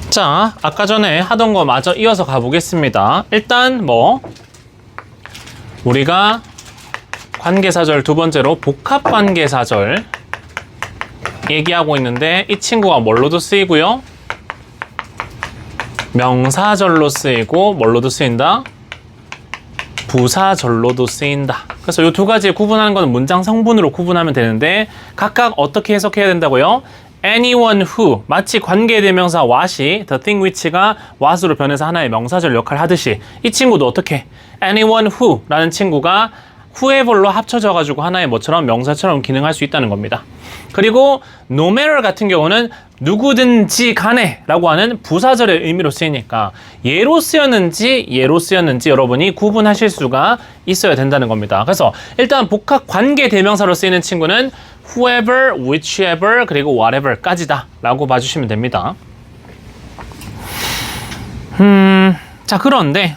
자, 아까 전에 하던 거 마저 이어서 가보겠습니다. 일단 뭐 우리가 관계사절 두 번째로 복합관계사절 얘기하고 있는데 이 친구가 뭘로도 쓰이고요. 명사절로 쓰이고 뭘로도 쓰인다? 부사절로도 쓰인다. 그래서 이 두 가지 구분하는 건 문장 성분으로 구분하면 되는데 각각 어떻게 해석해야 된다고요? anyone who 마치 관계대명사 what이 the thing which가 what으로 변해서 하나의 명사절 역할을 하듯이 이 친구도 어떻게 anyone who 라는 친구가 whoever로 합쳐져 가지고 하나의 뭐처럼 명사처럼 기능할 수 있다는 겁니다. 그리고 no matter 같은 경우는 누구든지 간에 라고 하는 부사절의 의미로 쓰이니까 얘로 쓰였는지 얘로 쓰였는지 여러분이 구분하실 수가 있어야 된다는 겁니다. 그래서 일단 복합 관계 대명사로 쓰이는 친구는 whoever, whichever, 그리고 whatever까지다 라고 봐주시면 됩니다. 자, 그런데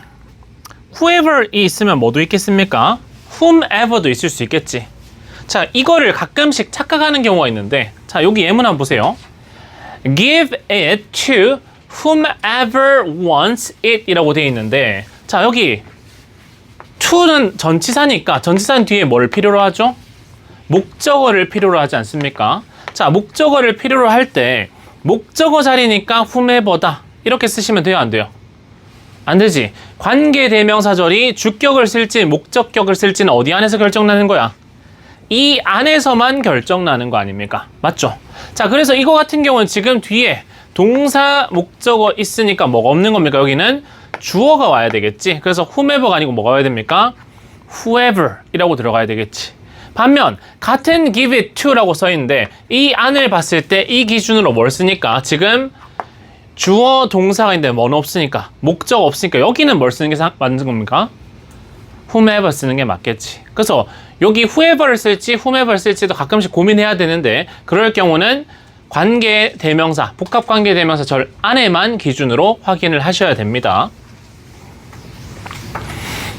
whoever이 있으면 뭐도 있겠습니까? whomever도 있을 수 있겠지. 자, 이거를 가끔씩 착각하는 경우가 있는데, 자, 여기 예문 한번 보세요. Give it to whomever wants it 이라고 되어 있는데, 자, 여기 to는 전치사니까 전치사는 뒤에 뭘 필요로 하죠? 목적어를 필요로 하지 않습니까? 자, 목적어를 필요로 할 때 목적어 자리니까 whomever다 이렇게 쓰시면 돼요, 안 돼요? 안 되지. 관계대명사절이 주격을 쓸지 목적격을 쓸지는 어디 안에서 결정나는 거야? 이 안에서만 결정나는 거 아닙니까? 맞죠? 자, 그래서 이거 같은 경우는 지금 뒤에 동사 목적어 있으니까 뭐가 없는 겁니까? 여기는 주어가 와야 되겠지. 그래서 whomever가 아니고 뭐가 와야 됩니까? whoever 이라고 들어가야 되겠지. 반면 같은 give it to 라고 써 있는데 이 안을 봤을 때 이 기준으로 뭘 쓰니까 지금 주어 동사가 있는데 뭐는 없으니까 목적 없으니까 여기는 뭘 쓰는 게 맞는 겁니까? whomever 쓰는 게 맞겠지. 그래서 여기 whoever를 쓸지 whomever를 쓸지도 가끔씩 고민해야 되는데 그럴 경우는 관계 대명사, 복합 관계 대명사 절 안에만 기준으로 확인을 하셔야 됩니다.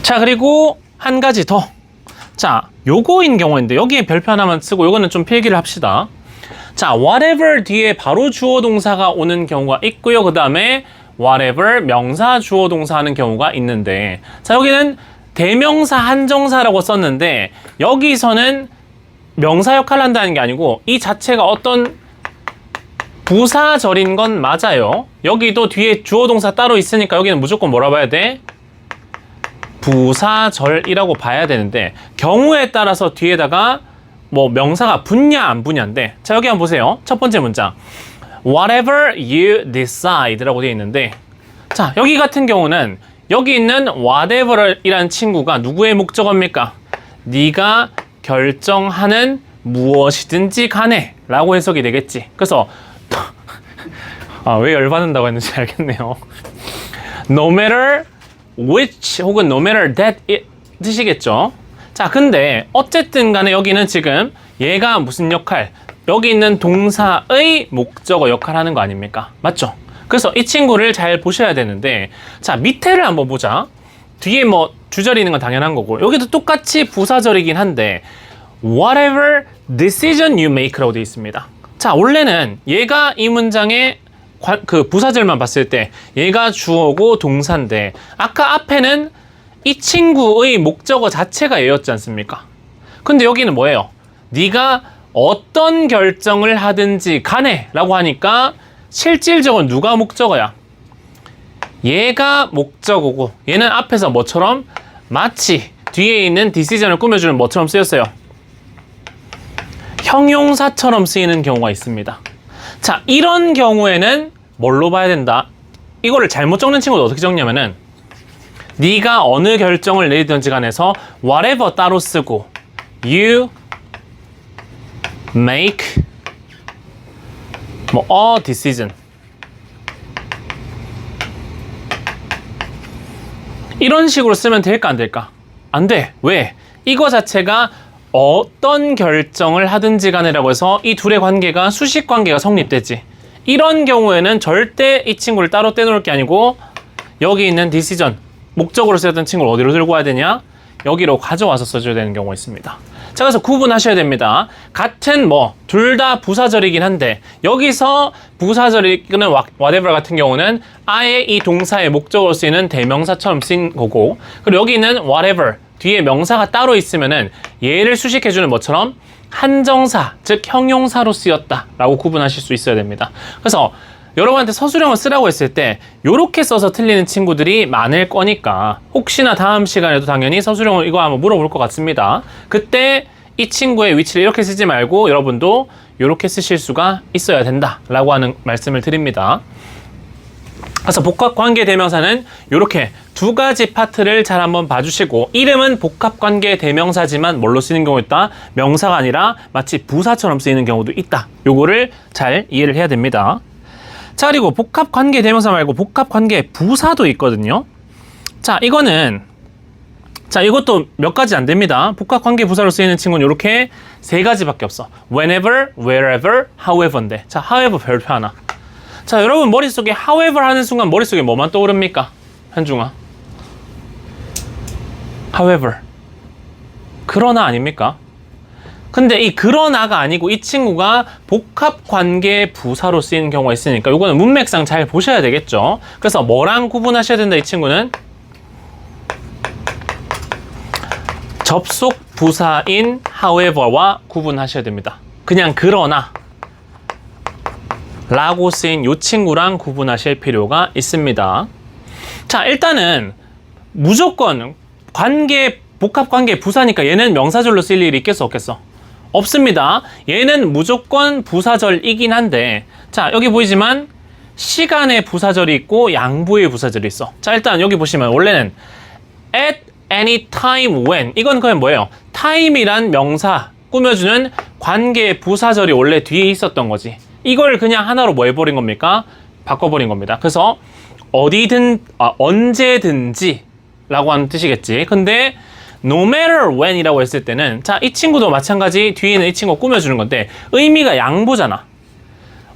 자, 그리고 한 가지 더. 자, 요거인 경우인데 여기에 별표 하나만 쓰고 요거는 좀 필기를 합시다. 자, whatever 뒤에 바로 주어 동사가 오는 경우가 있고요. 그 다음에 whatever 명사 주어 동사 하는 경우가 있는데, 자, 여기는 대명사 한정사라고 썼는데 여기서는 명사 역할을 한다는 게 아니고 이 자체가 어떤 부사절인 건 맞아요. 여기도 뒤에 주어 동사 따로 있으니까 여기는 무조건 뭐라 봐야 돼? 부사절이라고 봐야 되는데 경우에 따라서 뒤에다가 뭐 명사가 붙냐 안 붙냐인데, 자, 여기 한번 보세요. 첫 번째 문장 whatever you decide 라고 되어 있는데, 자, 여기 같은 경우는 여기 있는 whatever 이라는 친구가 누구의 목적어입니까? 네가 결정하는 무엇이든지 간에 라고 해석이 되겠지. 그래서 왜 열받는다고 했는지 알겠네요. No matter which 혹은 no matter that 뜻이겠죠. 자, 근데 어쨌든 간에 여기는 지금 얘가 무슨 역할? 여기 있는 동사의 목적어 역할 하는 거 아닙니까? 맞죠? 그래서 이 친구를 잘 보셔야 되는데, 자, 밑에를 한번 보자. 뒤에 뭐 주절이 있는 건 당연한 거고 여기도 똑같이 부사절이긴 한데 whatever decision you make라고 되어 있습니다. 자, 원래는 얘가 이 문장의 그 부사절만 봤을 때 얘가 주어고 동사인데 아까 앞에는 이 친구의 목적어 자체가 얘였지 않습니까? 근데 여기는 뭐예요? 네가 어떤 결정을 하든지 간에 라고 하니까 실질적으로 누가 목적어야? 얘가 목적어고 얘는 앞에서 뭐처럼 마치 뒤에 있는 decision을 꾸며주는 뭐처럼 쓰였어요? 형용사처럼 쓰이는 경우가 있습니다. 자, 이런 경우에는 뭘로 봐야 된다? 이거를 잘못 적는 친구도 어떻게 적냐면은 네가 어느 결정을 내리든지 간에서 whatever 따로 쓰고 you make 뭐 a decision 이런 식으로 쓰면 될까 안 될까? 안 돼. 왜? 이거 자체가 어떤 결정을 하든지 간에라고 해서 이 둘의 관계가 수식 관계가 성립되지. 이런 경우에는 절대 이 친구를 따로 떼놓을 게 아니고 여기 있는 decision 목적으로 쓰였던 친구를 어디로 들고 와야 되냐? 여기로 가져와서 써줘야 되는 경우가 있습니다. 자, 그래서 구분하셔야 됩니다. 같은 둘 다 부사절이긴 한데 여기서 부사절이는 whatever 같은 경우는 아예 이 동사의 목적으로 쓰이는 대명사처럼 쓰인 거고, 그리고 여기 있는 whatever 뒤에 명사가 따로 있으면은 얘를 수식해주는 뭐처럼 한정사, 즉 형용사로 쓰였다 라고 구분하실 수 있어야 됩니다. 그래서 여러분한테 서술형을 쓰라고 했을 때 이렇게 써서 틀리는 친구들이 많을 거니까 혹시나 다음 시간에도 당연히 서술형을 이거 한번 물어볼 것 같습니다. 그때 이 친구의 위치를 이렇게 쓰지 말고 여러분도 이렇게 쓰실 수가 있어야 된다 라고 하는 말씀을 드립니다. 그래서 복합관계 대명사는 이렇게 두 가지 파트를 잘 한번 봐주시고, 이름은 복합관계 대명사지만 뭘로 쓰이는 경우가 있다? 명사가 아니라 마치 부사처럼 쓰이는 경우도 있다. 요거를 잘 이해를 해야 됩니다. 자, 그리고 복합관계 대명사 말고 복합관계 부사도 있거든요. 자, 이것도 몇 가지 안 됩니다. 복합관계 부사로 쓰이는 친구는 이렇게 세 가지밖에 없어. whenever, wherever, however인데. 자, however 별표 하나. 자, 여러분 머릿속에 however 하는 순간 머릿속에 뭐만 떠오릅니까? 현중아. however. 그러나 아닙니까? 근데 이 그러나가 아니고 이 친구가 복합관계 부사로 쓰이는 경우가 있으니까 이거는 문맥상 잘 보셔야 되겠죠. 그래서 뭐랑 구분하셔야 된다, 이 친구는? 접속 부사인 however와 구분하셔야 됩니다. 그냥 그러나 라고 쓰인 이 친구랑 구분하실 필요가 있습니다. 자, 일단은 무조건 복합관계 부사니까 얘는 명사절로 쓸 일이 있겠어, 없겠어? 없습니다. 얘는 무조건 부사절이긴 한데, 자, 여기 보이지만 시간의 부사절이 있고 양보의 부사절이 있어. 자, 일단 여기 보시면 원래는 at any time when, 이건 그냥 뭐예요? time이란 명사 꾸며주는 관계의 부사절이 원래 뒤에 있었던 거지. 이걸 그냥 하나로 뭐 해버린 겁니까? 바꿔버린 겁니다. 그래서 언제든지 라고 하는 뜻이겠지. 근데 no matter when 이라고 했을 때는, 자, 이 친구도 마찬가지 뒤에는 이 친구 꾸며주는 건데 의미가 양보잖아.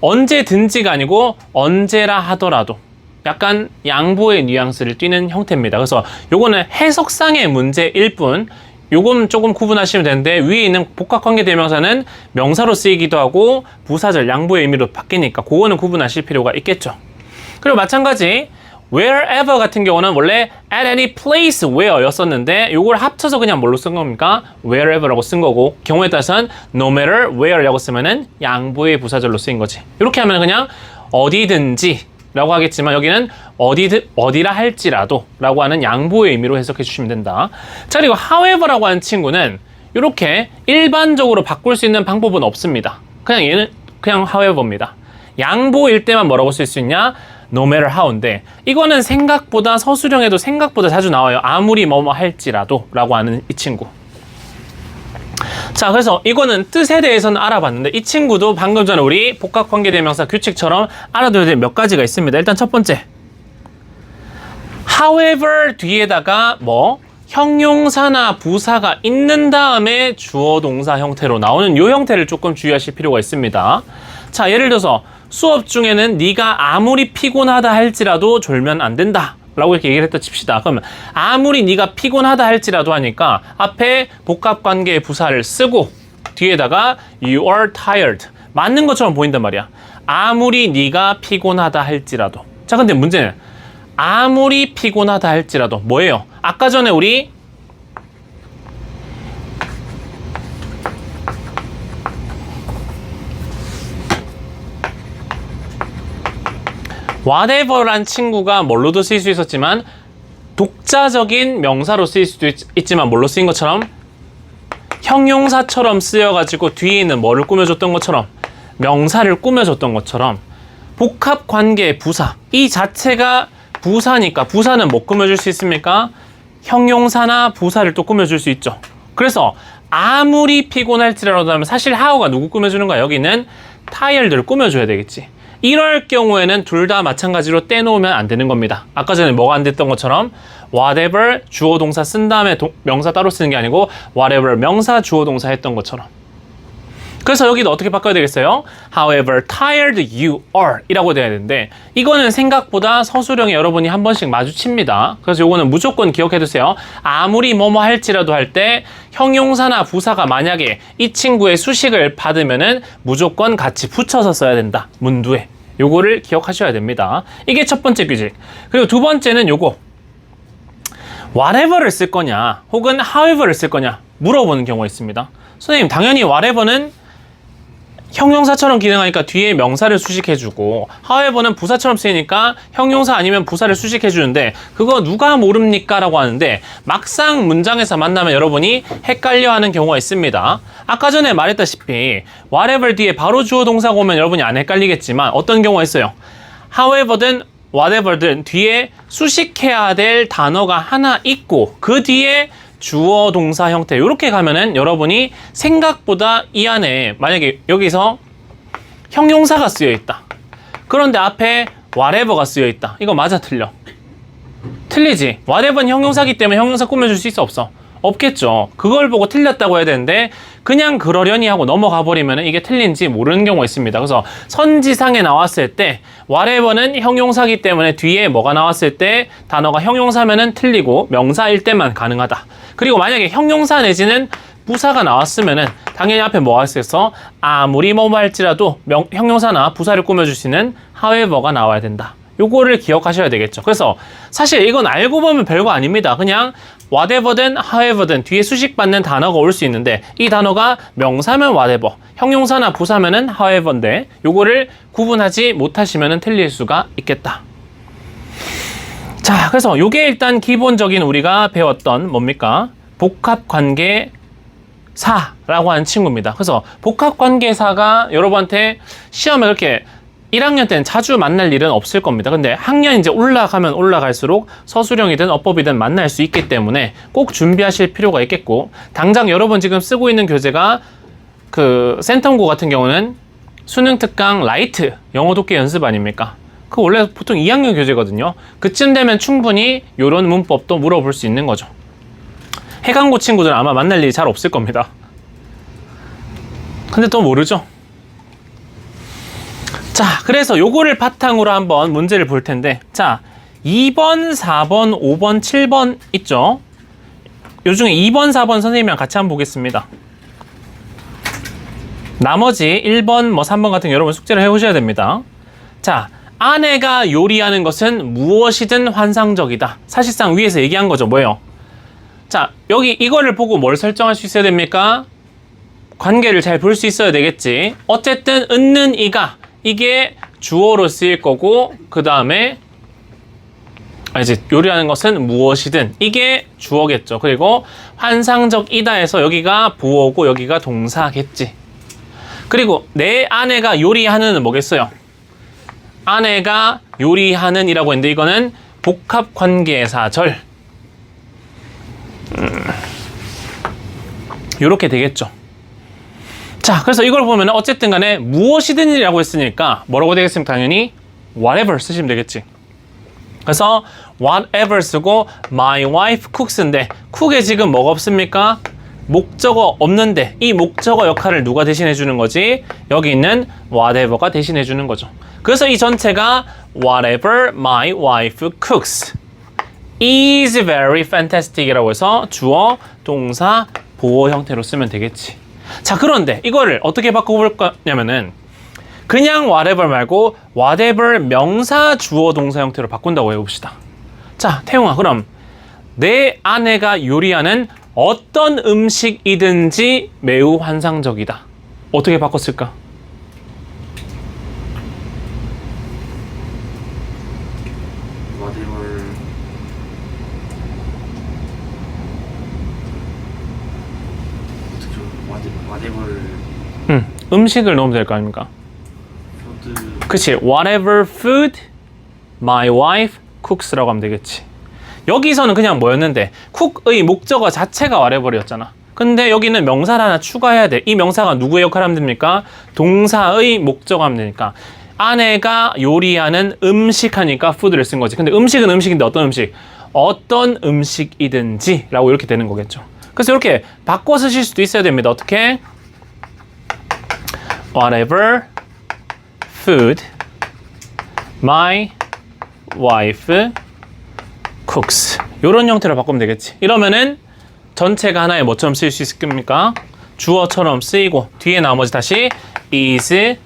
언제든지가 아니고 언제라 하더라도, 약간 양보의 뉘앙스를 띠는 형태입니다. 그래서 요거는 해석상의 문제일 뿐, 요건 조금 구분하시면 되는데, 위에 있는 복합관계 대명사는 명사로 쓰이기도 하고 부사절 양보의 의미로 바뀌니까 그거는 구분하실 필요가 있겠죠. 그리고 마찬가지 wherever 같은 경우는 원래 at any place where 였었는데 요걸 합쳐서 그냥 뭘로 쓴 겁니까? wherever라고 쓴 거고, 경우에 따라서는 no matter where라고 쓰면은 양보의 부사절로 쓰인 거지. 이렇게 하면 그냥 어디든지 라고 하겠지만 여기는 어디라 할지라도 라고 하는 양보의 의미로 해석해 주시면 된다. 자, 그리고 however라고 하는 친구는 이렇게 일반적으로 바꿀 수 있는 방법은 없습니다. 그냥 얘는 그냥 however입니다. 양보일 때만 뭐라고 쓸 수 있냐? no matter how인데, 이거는 생각보다 서술형에도 생각보다 자주 나와요. 아무리 뭐뭐 할지라도 라고 하는 이 친구. 자, 그래서 이거는 뜻에 대해서는 알아봤는데 이 친구도 방금 전에 우리 복합관계대명사 규칙처럼 알아둬야 될 몇 가지가 있습니다. 일단 첫 번째, however 뒤에다가 뭐 형용사나 부사가 있는 다음에 주어 동사 형태로 나오는 이 형태를 조금 주의하실 필요가 있습니다. 자, 예를 들어서 수업 중에는 네가 아무리 피곤하다 할지라도 졸면 안 된다 라고 이렇게 얘기를 했다 칩시다. 그러면 아무리 네가 피곤하다 할지라도 하니까 앞에 복합관계 부사를 쓰고 뒤에다가 you are tired 맞는 것처럼 보인단 말이야. 아무리 네가 피곤하다 할지라도. 자, 근데 문제는 아무리 피곤하다 할지라도 뭐예요? 아까 전에 우리 whatever란 친구가 뭘로도 쓰일 수 있었지만 독자적인 명사로 쓰일 수도 있지만 뭘로 쓰인 것처럼 형용사처럼 쓰여가지고 뒤에 있는 뭐를 꾸며줬던 것처럼 명사를 꾸며줬던 것처럼 복합관계 부사 이 자체가 부사니까 부사는 뭐 꾸며줄 수 있습니까? 형용사나 부사를 또 꾸며줄 수 있죠. 그래서 아무리 피곤할지라도 하면 사실 how가 누구 꾸며주는 거야? 여기는 tired를 꾸며줘야 되겠지. 이럴 경우에는 둘 다 마찬가지로 떼놓으면 안 되는 겁니다. 아까 전에 뭐가 안 됐던 것처럼 whatever 주어 동사 쓴 다음에 명사 따로 쓰는 게 아니고 whatever 명사 주어 동사 했던 것처럼. 그래서 여기도 어떻게 바꿔야 되겠어요? However tired you are 이라고 돼야 되는데 이거는 생각보다 서술형에 여러분이 한 번씩 마주칩니다. 그래서 이거는 무조건 기억해 두세요. 아무리 뭐뭐 할지라도 할 때 형용사나 부사가 만약에 이 친구의 수식을 받으면은 무조건 같이 붙여서 써야 된다. 문두에. 요거를 기억하셔야 됩니다. 이게 첫 번째 규칙. 그리고 두 번째는 요거. whatever를 쓸 거냐 혹은 however를 쓸 거냐 물어보는 경우가 있습니다. 선생님 당연히 whatever는 형용사처럼 기능하니까 뒤에 명사를 수식해주고 however는 부사처럼 쓰이니까 형용사 아니면 부사를 수식해주는데 그거 누가 모릅니까? 라고 하는데 막상 문장에서 만나면 여러분이 헷갈려하는 경우가 있습니다. 아까 전에 말했다시피 whatever 뒤에 바로 주어 동사가 오면 여러분이 안 헷갈리겠지만 어떤 경우가 있어요. however든 whatever든 뒤에 수식해야 될 단어가 하나 있고 그 뒤에 주어 동사 형태 이렇게 가면은 여러분이 생각보다 이 안에 만약에 여기서 형용사가 쓰여 있다. 그런데 앞에 whatever가 쓰여 있다. 이거 맞아 틀려? 틀리지. whatever는 형용사기 때문에 형용사 꾸며줄 수 있어 없어? 없겠죠. 그걸 보고 틀렸다고 해야 되는데 그냥 그러려니 하고 넘어가 버리면 이게 틀린지 모르는 경우가 있습니다. 그래서 선지상에 나왔을 때 whatever는 형용사기 때문에 뒤에 뭐가 나왔을 때 단어가 형용사면은 틀리고 명사일 때만 가능하다. 그리고 만약에 형용사 내지는 부사가 나왔으면은 당연히 앞에 뭐가 있어서 아무리 뭐뭐 할지라도 형용사나 부사를 꾸며줄 수 있는 however가 나와야 된다. 요거를 기억하셔야 되겠죠. 그래서 사실 이건 알고 보면 별거 아닙니다. 그냥 whatever든 however든 뒤에 수식받는 단어가 올 수 있는데 이 단어가 명사면 whatever, 형용사나 부사면은 however인데 요거를 구분하지 못하시면은 틀릴 수가 있겠다. 자, 그래서 요게 일단 기본적인 우리가 배웠던 뭡니까? 복합관계사라고 하는 친구입니다. 그래서 복합관계사가 여러분한테 시험에 그렇게 1학년 때는 자주 만날 일은 없을 겁니다. 근데 학년 이제 올라가면 올라갈수록 서술형이든 어법이든 만날 수 있기 때문에 꼭 준비하실 필요가 있겠고, 당장 여러분 지금 쓰고 있는 교재가 그 센텀고 같은 경우는 수능 특강 라이트 영어 독해 연습 아닙니까? 그 원래 보통 2학년 교재거든요. 그쯤 되면 충분히 이런 문법도 물어볼 수 있는 거죠. 해강고 친구들은 아마 만날 일이 잘 없을 겁니다. 근데 또 모르죠. 자, 그래서 요거를 바탕으로 한번 문제를 볼 텐데, 자, 2번, 4번, 5번, 7번 있죠? 요 중에 2번, 4번 선생님이랑 같이 한번 보겠습니다. 나머지 1번, 뭐 3번 같은 거 여러분 숙제를 해오셔야 됩니다. 자, 아내가 요리하는 것은 무엇이든 환상적이다. 사실상 위에서 얘기한 거죠. 뭐예요? 자, 여기 이거를 보고 뭘 설정할 수 있어야 됩니까? 관계를 잘 볼 수 있어야 되겠지. 어쨌든 은는 이가, 이게 주어로 쓰일 거고, 그 다음에 이제 요리하는 것은 무엇이든 이게 주어겠죠. 그리고 환상적이다 해서 여기가 보어고 여기가 동사겠지. 그리고 내 아내가 요리하는은 뭐겠어요? 아내가 요리하는 이라고 했는데 이거는 복합관계사절. 요렇게 되겠죠. 자, 그래서 이걸 보면 어쨌든 간에 무엇이든 이라고 했으니까 뭐라고 되겠습니까? 당연히 whatever 쓰시면 되겠지. 그래서 whatever 쓰고 my wife cooks인데 cook에 지금 뭐가 없습니까? 목적어 없는데 이 목적어 역할을 누가 대신해 주는 거지? 여기 있는 whatever가 대신해 주는 거죠. 그래서 이 전체가 whatever my wife cooks is very fantastic 이라고 해서 주어, 동사, 보어 형태로 쓰면 되겠지. 자, 그런데 이거를 어떻게 바꿔볼 거냐면은 그냥 whatever 말고 whatever 명사, 주어, 동사 형태로 바꾼다고 해봅시다. 자, 태용아, 그럼 내 아내가 요리하는 어떤 음식이든지 매우 환상적이다. 어떻게 바꿨을까? 음식을 넣으면 될 거 아닙니까? 그치, whatever food my wife cooks라고 하면 되겠지. 여기서는 그냥 뭐였는데 cook의 목적어 자체가 whatever이었잖아. 근데 여기는 명사를 하나 추가해야 돼. 이 명사가 누구의 역할을 하면 됩니까? 동사의 목적어 하면 되니까 아내가 요리하는 음식 하니까 food를 쓴 거지. 근데 음식은 음식인데 어떤 음식? 어떤 음식이든지 라고 이렇게 되는 거겠죠. 그래서 이렇게 바꿔 쓰실 수도 있어야 됩니다. 어떻게? Whatever food my wife cooks. 이런 형태로 바꾸면 되겠지. 이러면은 전체가 하나의 뭐처럼 쓰일 수 있습니까? 주어처럼 쓰이고 뒤에 나머지 다시 is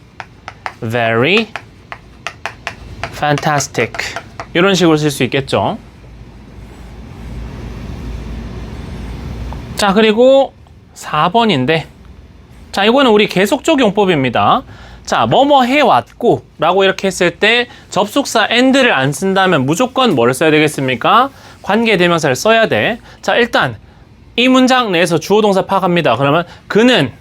very fantastic 이런 식으로 쓸 수 있겠죠. 자, 그리고 4번인데, 자, 이거는 우리 계속적 용법입니다. 자, 뭐뭐 해왔고 라고 이렇게 했을 때 접속사 and를 안 쓴다면 무조건 뭐를 써야 되겠습니까? 관계대명사를 써야 돼. 자, 일단 이 문장 내에서 주어 동사 파악합니다. 그러면 그는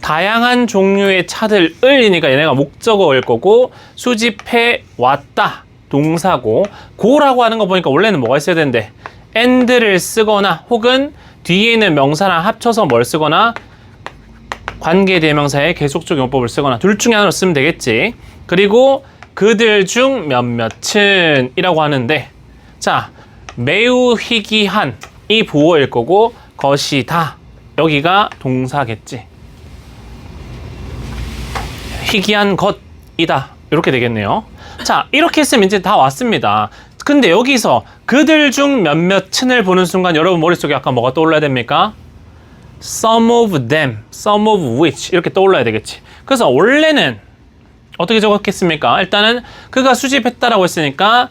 다양한 종류의 차들을 이니까 얘네가 목적어일 거고 수집해 왔다 동사고, 고라고 하는 거 보니까 원래는 뭐가 있어야 되는데 and를 쓰거나 혹은 뒤에 있는 명사랑 합쳐서 뭘 쓰거나 관계대명사의 계속적 용법을 쓰거나 둘 중에 하나로 쓰면 되겠지. 그리고 그들 중 몇몇은 이라고 하는데, 자, 매우 희귀한 이 보어일 거고 것이다 여기가 동사겠지. 희귀한 것이다 이렇게 되겠네요. 자, 이렇게 했으면 이제 다 왔습니다. 근데 여기서 그들 중 몇몇을 보는 순간 여러분 머릿속에 아까 뭐가 떠올라야 됩니까? Some of them, some of which 이렇게 떠올라야 되겠지. 그래서 원래는 어떻게 적었겠습니까? 일단은 그가 수집했다라고 했으니까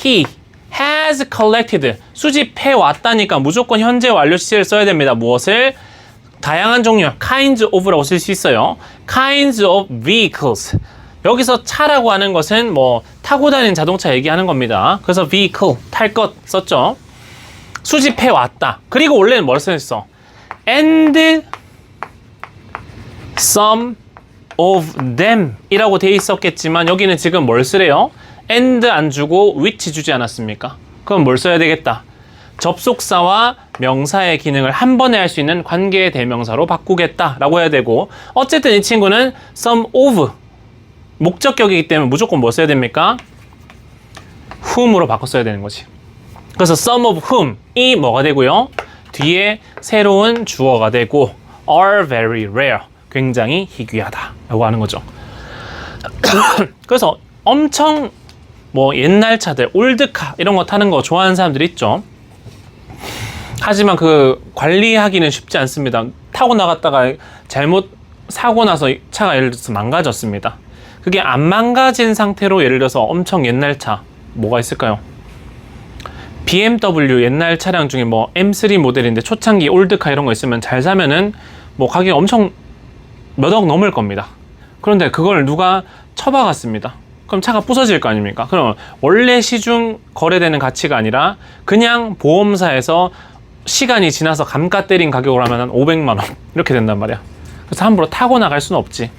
he has collected, 수집해 왔다니까 무조건 현재 완료 시제를 써야 됩니다. 무엇을? 다양한 종류, kinds of라고 쓸 수 있어요. kinds of vehicles. 여기서 차라고 하는 것은 뭐 타고 다니는 자동차 얘기하는 겁니다. 그래서 vehicle, 탈 것 썼죠. 수집해 왔다. 그리고 원래는 뭘 써있어? and some of them 이라고 돼 있었겠지만 여기는 지금 뭘 쓰래요? and 안 주고 which 주지 않았습니까? 그럼 뭘 써야 되겠다? 접속사와 명사의 기능을 한 번에 할 수 있는 관계 대명사로 바꾸겠다라고 해야 되고, 어쨌든 이 친구는 some of 목적격이기 때문에 무조건 뭐 써야 됩니까? whom으로 바꿔 써야 되는 거지. 그래서 some of whom이 뭐가 되고요? 뒤에 새로운 주어가 되고 are very rare, 굉장히 희귀하다 라고 하는 거죠. 그래서 엄청 뭐 옛날 차들, 올드카 이런 거 타는 거 좋아하는 사람들이 있죠. 하지만 그 관리하기는 쉽지 않습니다. 타고 나갔다가 잘못 사고 나서 차가 예를 들어서 망가졌습니다. 그게 안 망가진 상태로 예를 들어서 엄청 옛날 차 뭐가 있을까요? BMW 옛날 차량 중에 뭐 M3 모델인데 초창기 올드카 이런 거 있으면 잘 사면은 뭐 가격이 엄청 몇 억 넘을 겁니다. 그런데 그걸 누가 처박았습니다. 그럼 차가 부서질 거 아닙니까? 그럼 원래 시중 거래되는 가치가 아니라 그냥 보험사에서 시간이 지나서 감가 때린 가격으로 하면 한 500만 원 이렇게 된단 말이야. 그래서 함부로 타고 나갈 수는 없지.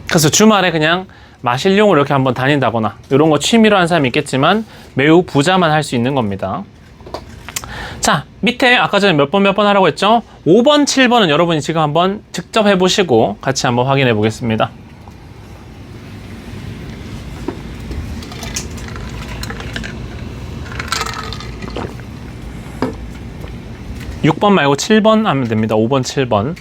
그래서 주말에 그냥 마실용으로 이렇게 한번 다닌다거나 이런 거 취미로 하는 사람이 있겠지만 매우 부자만 할 수 있는 겁니다. 자, 밑에 아까 전에 몇 번 하라고 했죠? 5번, 7번은 여러분이 지금 한번 직접 해보시고 같이 한번 확인해 보겠습니다. 6번 말고 7번 하면 됩니다. 5번, 7번.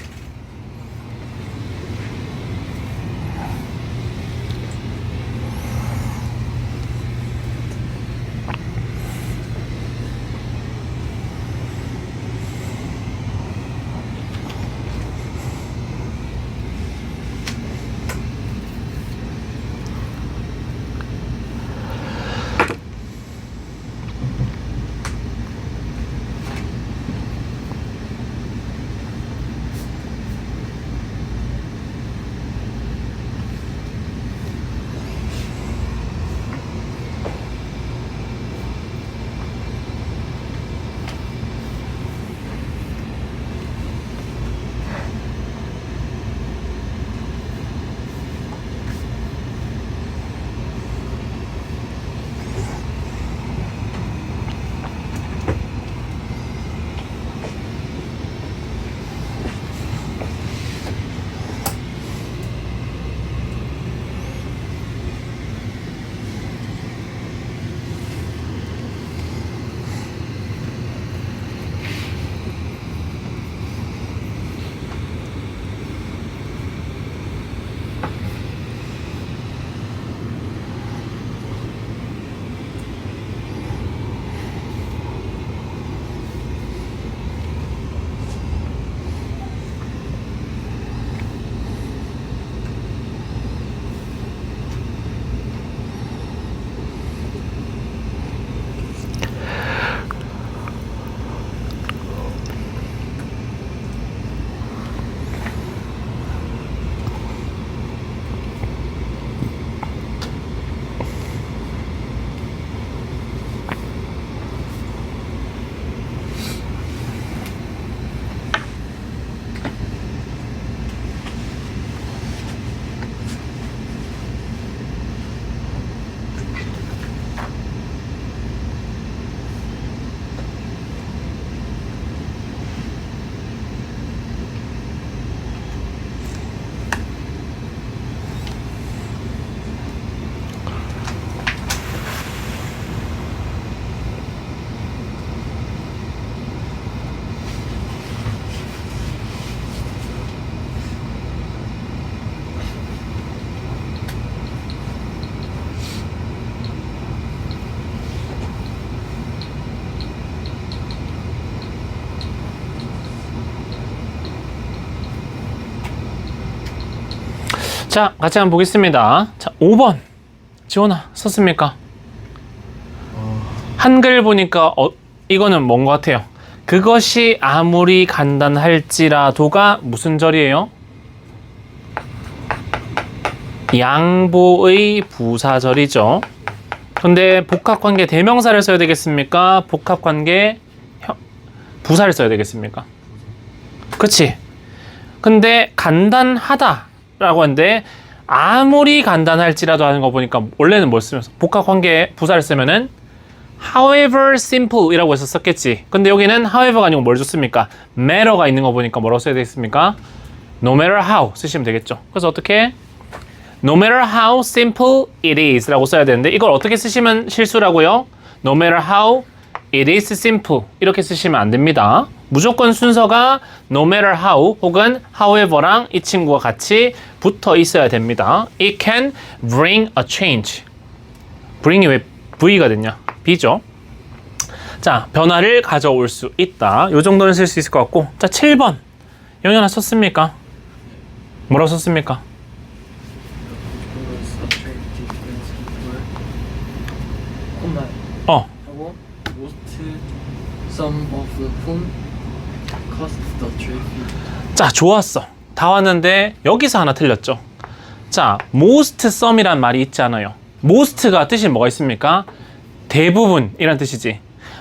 자, 같이 한번 보겠습니다. 자, 5번. 지원아, 썼습니까? 한글 보니까 이거는 뭔 것 같아요? 그것이 아무리 간단할지라도가 무슨 절이에요? 양보의 부사절이죠. 근데 복합관계 대명사를 써야 되겠습니까? 복합관계 부사를 써야 되겠습니까? 그치? 근데 간단하다라고 하는데 아무리 간단할지라도 하는 거 보니까 원래는 뭘 쓰면서 복합관계 부사를 쓰면은 however simple 이라고 해서 썼겠지. 근데 여기는 however가 아니고 뭘 줬습니까? matter가 있는 거 보니까 뭐라고 써야 되겠습니까? no matter how 쓰시면 되겠죠. 그래서 어떻게? no matter how simple it is 라고 써야 되는데 이걸 어떻게 쓰시면 실수라고요? no matter how it is simple 이렇게 쓰시면 안 됩니다. 무조건 순서가 no matter how 혹은 however랑 이 친구가 같이 붙어 있어야 됩니다. It can bring a change. bring이 왜 V가 됐냐? B죠. 자, 변화를 가져올 수 있다. 요 정도는 쓸 수 있을 것 같고. 자, 7번. 영현아 썼습니까? 뭐라고 썼습니까? 하고 most some of whom cost the traffic. 자, 좋았어. 다 왔는데 여기서 하나 틀렸죠. 자, most some이란 말이 있지 않아요. most가 뜻이 뭐가 있습니까? 대부분이란 뜻이지.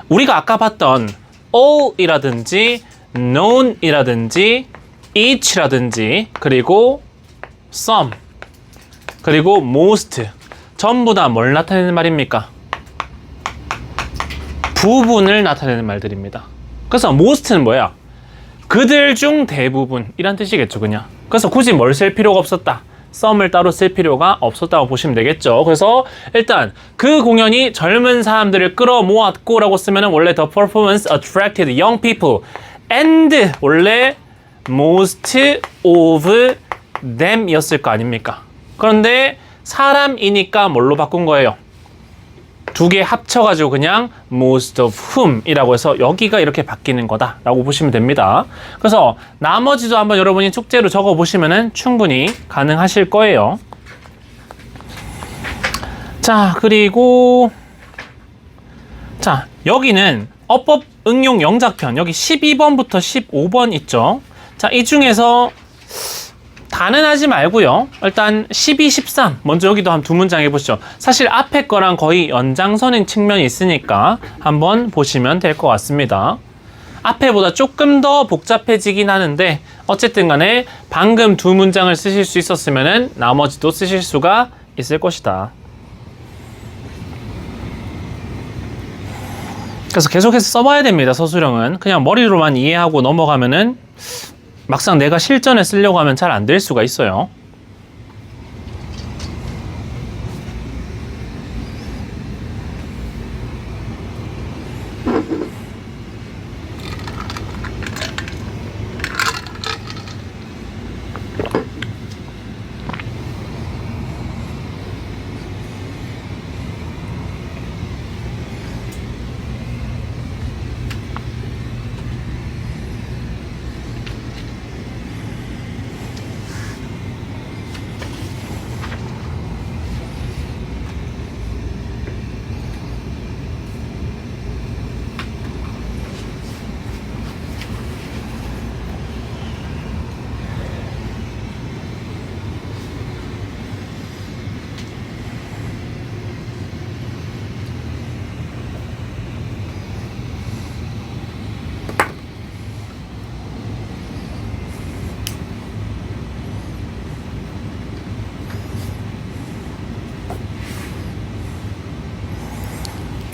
우리가 아까 봤던 all이라든지 known이라든지 each라든지 그리고 some 그리고 most 전부 다 뭘 나타내는 말입니까? 부분을 나타내는 말들입니다. 그래서 most는 뭐야? 그들 중 대부분이란 뜻이겠죠, 그냥. 그래서 굳이 뭘 쓸 필요가 없었다. some을 따로 쓸 필요가 없었다고 보시면 되겠죠. 그래서 일단 그 공연이 젊은 사람들을 끌어모았고 라고 쓰면 원래 the performance attracted young people and 원래 most of them 이었을 거 아닙니까? 그런데 사람이니까 뭘로 바꾼 거예요? 두 개 합쳐가지고 그냥 most of whom 이라고 해서 여기가 이렇게 바뀌는 거다 라고 보시면 됩니다. 그래서 나머지도 한번 여러분이 숙제로 적어 보시면 충분히 가능하실 거예요. 자, 그리고 자, 여기는 어법 응용 영작편 여기 12번부터 15번 있죠. 자, 이 중에서 다는 하지 말고요. 일단 12, 13 먼저 여기도 한 두 문장 해보시죠. 사실 앞에 거랑 거의 연장선인 측면이 있으니까 한번 보시면 될 것 같습니다. 앞에보다 조금 더 복잡해지긴 하는데 어쨌든 간에 방금 두 문장을 쓰실 수 있었으면 나머지도 쓰실 수가 있을 것이다. 그래서 계속해서 써봐야 됩니다. 서술형은 그냥 머리로만 이해하고 넘어가면은 막상 내가 실전에 쓰려고 하면 잘 안 될 수가 있어요.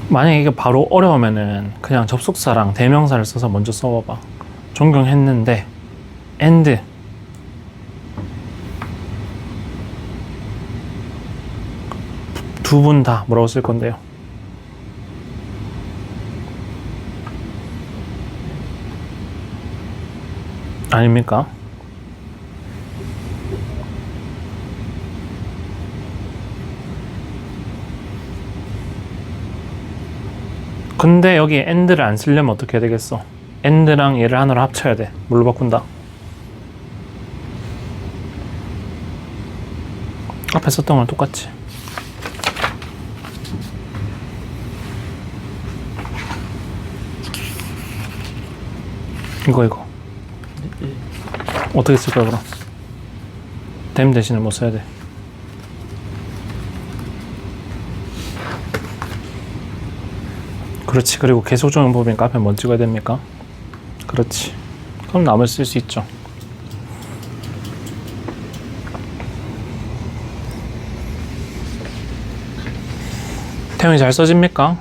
만약에 이게 바로 어려우면은 그냥 접속사랑 대명사를 써서 먼저 써봐봐. 존경했는데 and 두 분 다 뭐라고 쓸 건데요? 아닙니까? 근데 여기 and를 안 쓰려면 어떻게 해야 되겠어? and랑 얘를 하나로 합쳐야 돼. 뭘로 바꾼다? 앞에 썼던 거랑 똑같지. 이거 어떻게 쓸 거야 그럼? them 대신에 뭐 써야 돼? 그렇지. 그리고 계속적용법이니까 앞에 뭐 찍어야 됩니까? 그렇지. 그럼 남을 쓸 수 있죠. 태용이 잘 써집니까?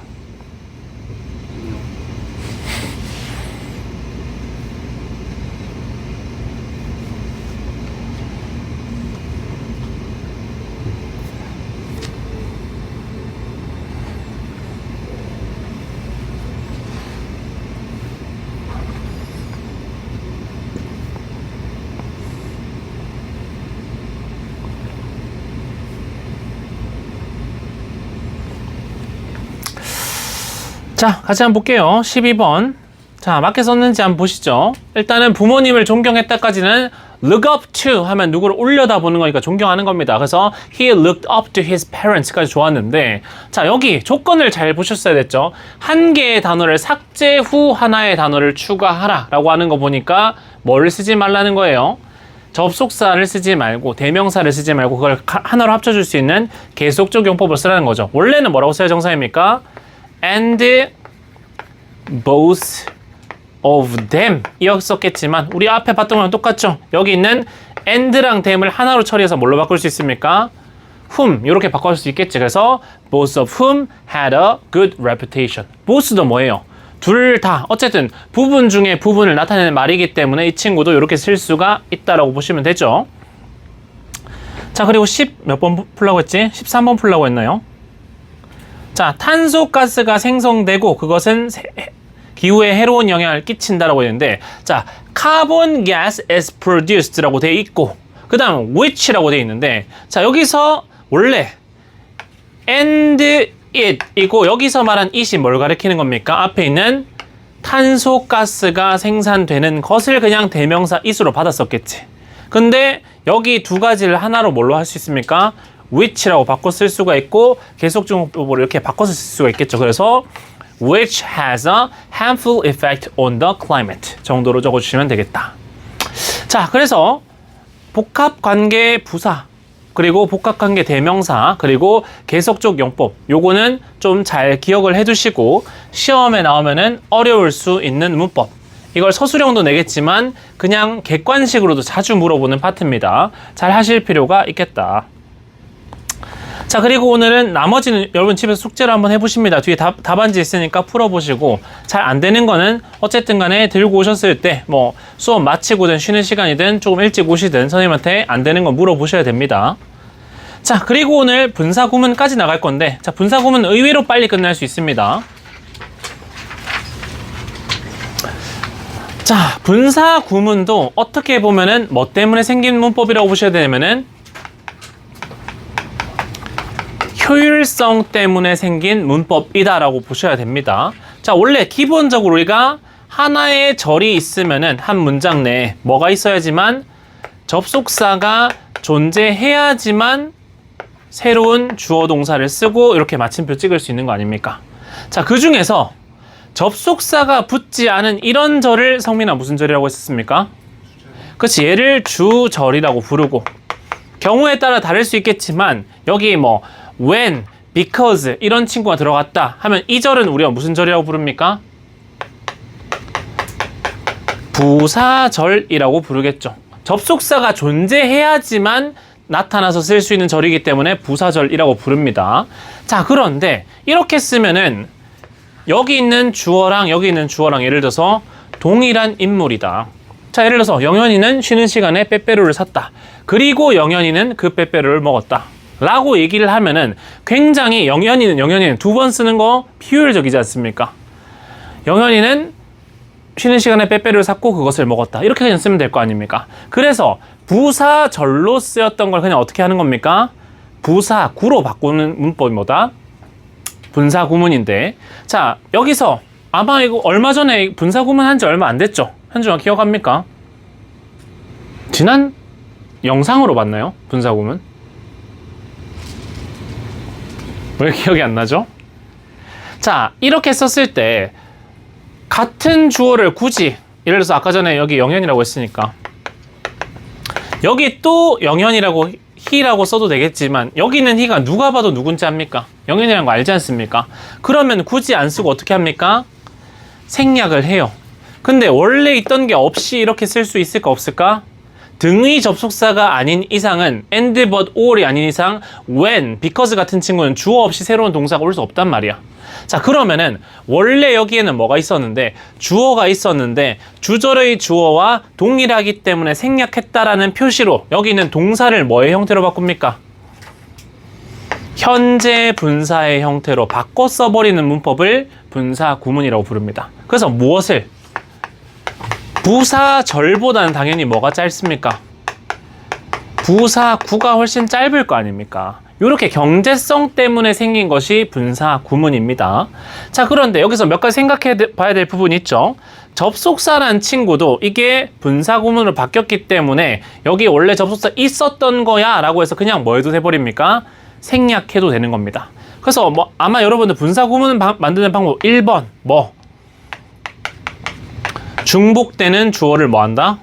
자, 같이 한번 볼게요. 12번. 자, 맞게 썼는지 한번 보시죠. 일단은 부모님을 존경했다까지는 look up to 하면 누구를 올려다보는 거니까 존경하는 겁니다. 그래서 he looked up to his parents까지 좋았는데, 자, 여기 조건을 잘 보셨어야 됐죠. 한 개의 단어를 삭제 후 하나의 단어를 추가하라 라고 하는 거 보니까 뭐를 쓰지 말라는 거예요. 접속사를 쓰지 말고 대명사를 쓰지 말고 그걸 하나로 합쳐줄 수 있는 계속적 용법을 쓰라는 거죠. 원래는 뭐라고 써야 정사입니까? and both of them 이었었겠지만 우리 앞에 봤던 거랑 똑같죠. 여기 있는 and랑 them을 하나로 처리해서 뭘로 바꿀 수 있습니까? whom 이렇게 바꿀 수 있겠지. 그래서 both of whom had a good reputation. both도 뭐예요? 둘 다 어쨌든 부분 중에 부분을 나타내는 말이기 때문에 이 친구도 이렇게 쓸 수가 있다라고 보시면 되죠. 자, 그리고 10 몇 번 풀라고 했지? 13번 풀라고 했나요? 자, 탄소가스가 생성되고 그것은 기후에 해로운 영향을 끼친다라고 했는데, 자, carbon gas is produced라고 돼 있고, 그 다음 which라고 돼 있는데, 자, 여기서 원래 and it 이고 여기서 말한 it이 뭘 가리키는 겁니까? 앞에 있는 탄소가스가 생산되는 것을 그냥 대명사 it으로 받았었겠지. 근데 여기 두 가지를 하나로 뭘로 할 수 있습니까? which라고 바꿔 쓸 수가 있고 계속적용법으로 이렇게 바꿔서 쓸 수가 있겠죠. 그래서 which has a harmful effect on the climate 정도로 적어주시면 되겠다. 자, 그래서 복합관계 부사 그리고 복합관계 대명사 그리고 계속적 용법 요거는 좀 잘 기억을 해두시고 시험에 나오면은 어려울 수 있는 문법 이걸 서술형도 내겠지만 그냥 객관식으로도 자주 물어보는 파트입니다. 잘 하실 필요가 있겠다. 자, 그리고 오늘은 나머지는 여러분 집에서 숙제를 한번 해보십니다. 뒤에 답안지 있으니까 풀어보시고 잘 안 되는 거는 어쨌든 간에 들고 오셨을 때 뭐 수업 마치고든 쉬는 시간이든 조금 일찍 오시든 선생님한테 안 되는 거 물어보셔야 됩니다. 자, 그리고 오늘 분사구문까지 나갈 건데, 자, 분사구문 의외로 빨리 끝날 수 있습니다. 자, 분사구문도 어떻게 보면은 뭐 때문에 생긴 문법이라고 보셔야 되냐면은 효율성 때문에 생긴 문법이다라고 보셔야 됩니다. 자, 원래 기본적으로 우리가 하나의 절이 있으면은 한 문장 내에 뭐가 있어야지만 접속사가 존재해야지만 새로운 주어 동사를 쓰고 이렇게 마침표 찍을 수 있는 거 아닙니까? 자, 그 중에서 접속사가 붙지 않은 이런 절을 성민아 무슨 절이라고 했었습니까? 그렇지, 얘를 주절이라고 부르고 경우에 따라 다를 수 있겠지만 여기 뭐 when, because 이런 친구가 들어갔다 하면 이 절은 우리가 무슨 절이라고 부릅니까? 부사절이라고 부르겠죠. 접속사가 존재해야지만 나타나서 쓸 수 있는 절이기 때문에 부사절이라고 부릅니다. 자, 그런데 이렇게 쓰면은 여기 있는 주어랑 여기 있는 주어랑 예를 들어서 동일한 인물이다. 자, 예를 들어서 영현이는 쉬는 시간에 빼빼로를 샀다. 그리고 영현이는 그 빼빼로를 먹었다. 라고 얘기를 하면은 굉장히 영현이는 두 번 쓰는 거 비효율적이지 않습니까? 영현이는 쉬는 시간에 빼빼로를 샀고 그것을 먹었다. 이렇게 그냥 쓰면 될 거 아닙니까? 그래서 부사절로 쓰였던 걸 그냥 어떻게 하는 겁니까? 부사구로 바꾸는 문법이 뭐다? 분사구문인데, 자, 여기서 아마 이거 얼마 전에 분사구문 한 지 얼마 안 됐죠? 현주가 기억합니까? 지난 영상으로 봤나요? 분사구문? 왜 기억이 안 나죠? 자, 이렇게 썼을 때 같은 주어를 굳이 예를 들어서 아까 전에 여기 영현이라고 했으니까 여기 또 영현이라고 he라고 써도 되겠지만 여기는 he가 누가 봐도 누군지 압니까? 영현이라는 거 알지 않습니까? 그러면 굳이 안 쓰고 어떻게 합니까? 생략을 해요. 근데 원래 있던 게 없이 이렇게 쓸 수 있을까 없을까? 등의 접속사가 아닌 이상은 and, but, or이 아닌 이상 when, because 같은 친구는 주어 없이 새로운 동사가 올 수 없단 말이야. 자, 그러면은 원래 여기에는 뭐가 있었는데 주어가 있었는데 주절의 주어와 동일하기 때문에 생략했다라는 표시로 여기는 동사를 뭐의 형태로 바꿉니까? 현재 분사의 형태로 바꿔 써버리는 문법을 분사 구문이라고 부릅니다. 그래서 무엇을? 부사절보다는 당연히 뭐가 짧습니까? 부사구가 훨씬 짧을 거 아닙니까? 이렇게 경제성 때문에 생긴 것이 분사 구문입니다. 자, 그런데 여기서 몇 가지 생각해 봐야 될 부분이 있죠. 접속사란 친구도 이게 분사 구문으로 바뀌었기 때문에 여기 원래 접속사 있었던 거야 라고 해서 그냥 뭐 해도 돼버립니까? 생략해도 되는 겁니다. 그래서 뭐 아마 여러분들 분사 구문을 만드는 방법 1번 뭐? 중복되는 주어를 뭐 한다?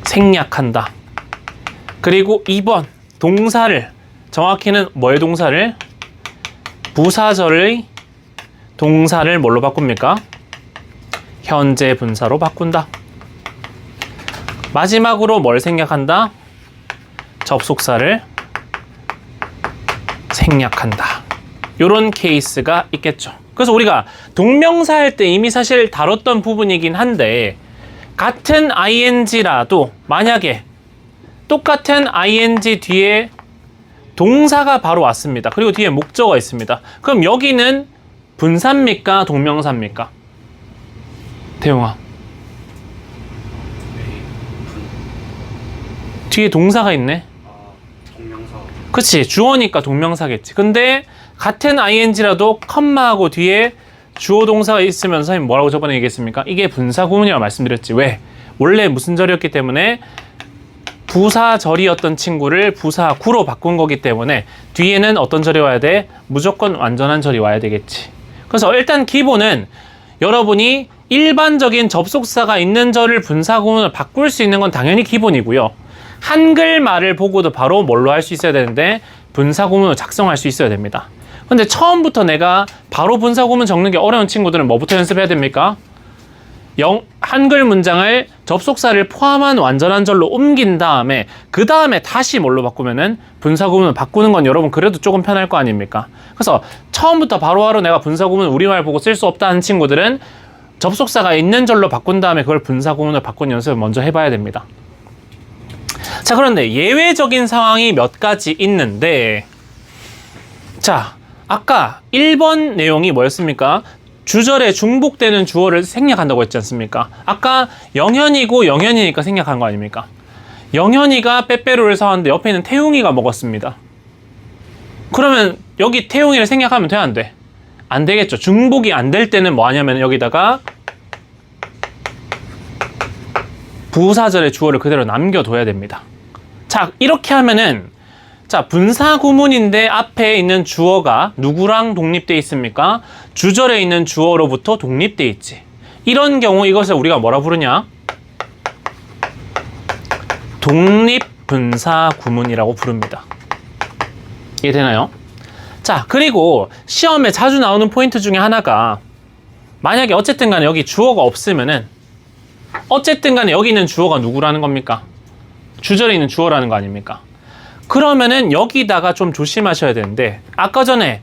생략한다. 그리고 2번 동사를 정확히는 뭐의 동사를? 부사절의 동사를 뭘로 바꿉니까? 현재 분사로 바꾼다. 마지막으로 뭘 생략한다? 접속사를 생략한다. 요런 케이스가 있겠죠. 그래서 우리가 동명사 할 때 이미 사실 다뤘던 부분이긴 한데 같은 ing라도 만약에 똑같은 ing 뒤에 동사가 바로 왔습니다. 그리고 뒤에 목적어가 있습니다. 그럼 여기는 분사입니까? 동명사입니까? 태용아. 뒤에 동사가 있네. 동명사. 그치, 주어니까 동명사겠지. 근데 같은 ing라도 컴마하고 뒤에 주어 동사가 있으면 선생님 뭐라고 저번에 얘기했습니까? 이게 분사 구문이라고 말씀드렸지. 왜? 원래 무슨 절이었기 때문에 부사절이었던 친구를 부사구로 바꾼 거기 때문에 뒤에는 어떤 절이 와야 돼? 무조건 완전한 절이 와야 되겠지. 그래서 일단 기본은 여러분이 일반적인 접속사가 있는 절을 분사 구문으로 바꿀 수 있는 건 당연히 기본이고요. 한글말을 보고도 바로 뭘로 할 수 있어야 되는데 분사 구문을 작성할 수 있어야 됩니다. 근데 처음부터 내가 바로 분사 구문 적는 게 어려운 친구들은 뭐부터 연습해야 됩니까? 한글 문장을 접속사를 포함한 완전한 절로 옮긴 다음에 그 다음에 다시 뭘로 바꾸면은 분사 구문을 바꾸는 건 여러분 그래도 조금 편할 거 아닙니까? 그래서 처음부터 바로바로 내가 분사 구문 우리말 보고 쓸 수 없다는 친구들은 접속사가 있는 절로 바꾼 다음에 그걸 분사 구문을 바꾸는 연습을 먼저 해봐야 됩니다. 자, 그런데 예외적인 상황이 몇 가지 있는데 자, 아까 1번 내용이 뭐였습니까? 주절에 중복되는 주어를 생략한다고 했지 않습니까? 아까 영현이고 영현이니까 생략한 거 아닙니까? 영현이가 빼빼로를 사왔는데 옆에 있는 태용이가 먹었습니다. 그러면 여기 태용이를 생략하면 돼, 안 돼? 안 되겠죠. 중복이 안 될 때는 뭐 하냐면 여기다가 부사절의 주어를 그대로 남겨둬야 됩니다. 자, 이렇게 하면은 자, 분사 구문인데 앞에 있는 주어가 누구랑 독립돼 있습니까? 주절에 있는 주어로부터 독립돼 있지. 이런 경우 이것을 우리가 뭐라 부르냐? 독립분사 구문이라고 부릅니다. 이해되나요? 자, 그리고 시험에 자주 나오는 포인트 중에 하나가 만약에 어쨌든 간에 여기 주어가 없으면은 어쨌든 간에 여기 있는 주어가 누구라는 겁니까? 주절에 있는 주어라는 거 아닙니까? 그러면은 여기다가 좀 조심하셔야 되는데 아까 전에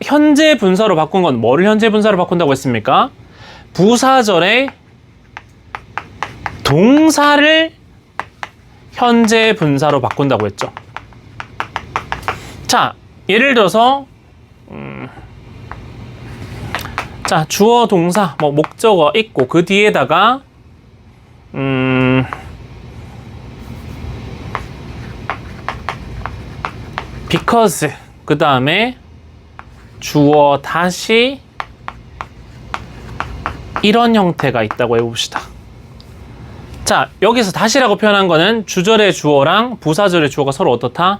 현재 분사로 바꾼 건 뭐를 현재 분사로 바꾼다고 했습니까? 부사절의 동사를 현재 분사로 바꾼다고 했죠. 자, 예를 들어서 자, 주어 동사 뭐 목적어 있고 그 뒤에다가 because 그 다음에 주어 다시 이런 형태가 있다고 해봅시다. 자, 여기서 다시라고 표현한 거는 주절의 주어랑 부사절의 주어가 서로 어떻다?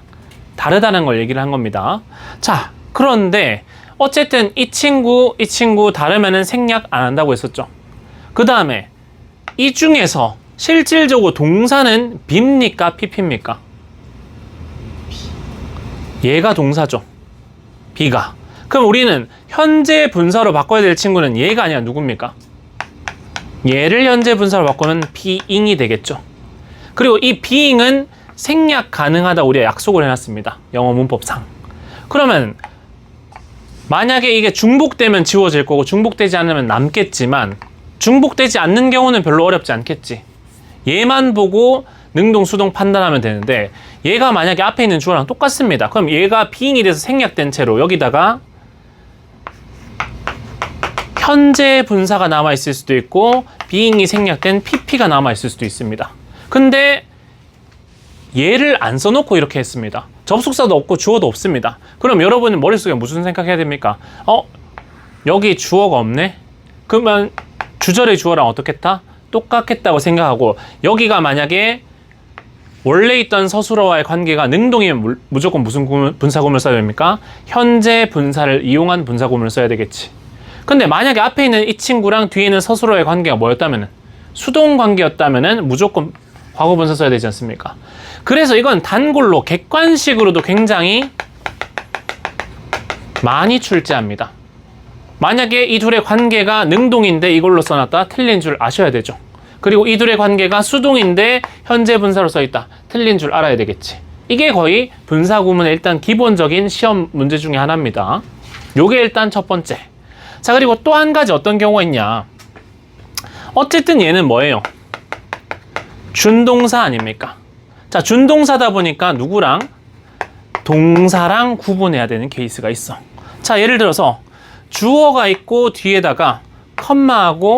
다르다는 걸 얘기를 한 겁니다. 자, 그런데 어쨌든 이 친구 다르면은 생략 안 한다고 했었죠. 그 다음에 이 중에서 실질적으로 동사는 B입니까? PP입니까? 얘가 동사죠. B가. 그럼 우리는 현재 분사로 바꿔야 될 친구는 얘가 아니라 누굽니까? 얘를 현재 분사로 바꾸면 being이 되겠죠. 그리고 이 being은 생략 가능하다 우리가 약속을 해놨습니다. 영어 문법상. 그러면 만약에 이게 중복되면 지워질 거고 중복되지 않으면 남겠지만 중복되지 않는 경우는 별로 어렵지 않겠지. 얘만 보고 능동, 수동 판단하면 되는데 얘가 만약에 앞에 있는 주어랑 똑같습니다. 그럼 얘가 being이 돼서 생략된 채로 여기다가 현재 분사가 남아있을 수도 있고 being이 생략된 pp가 남아있을 수도 있습니다. 근데 얘를 안 써놓고 이렇게 했습니다. 접속사도 없고 주어도 없습니다. 그럼 여러분은 머릿속에 무슨 생각해야 됩니까? 여기 주어가 없네? 그러면 주절의 주어랑 어떻겠다? 똑같겠다고 생각하고 여기가 만약에 원래 있던 서술어와의 관계가 능동이면 무조건 무슨 분사구문을 써야 됩니까? 현재 분사를 이용한 분사구문을 써야 되겠지. 근데 만약에 앞에 있는 이 친구랑 뒤에 있는 서술어의 관계가 뭐였다면은 수동 관계였다면은 무조건 과거분사 써야 되지 않습니까? 그래서 이건 단골로 객관식으로도 굉장히 많이 출제합니다. 만약에 이 둘의 관계가 능동인데 이걸로 써놨다 틀린 줄 아셔야 되죠. 그리고 이 둘의 관계가 수동인데 현재 분사로 써있다 틀린 줄 알아야 되겠지. 이게 거의 분사구문의 일단 기본적인 시험 문제 중에 하나입니다. 요게 일단 첫 번째. 자, 그리고 또 한 가지 어떤 경우가 있냐. 어쨌든 얘는 뭐예요? 준동사 아닙니까? 자, 준동사다 보니까 누구랑? 동사랑 구분해야 되는 케이스가 있어. 자, 예를 들어서 주어가 있고 뒤에다가 컴마하고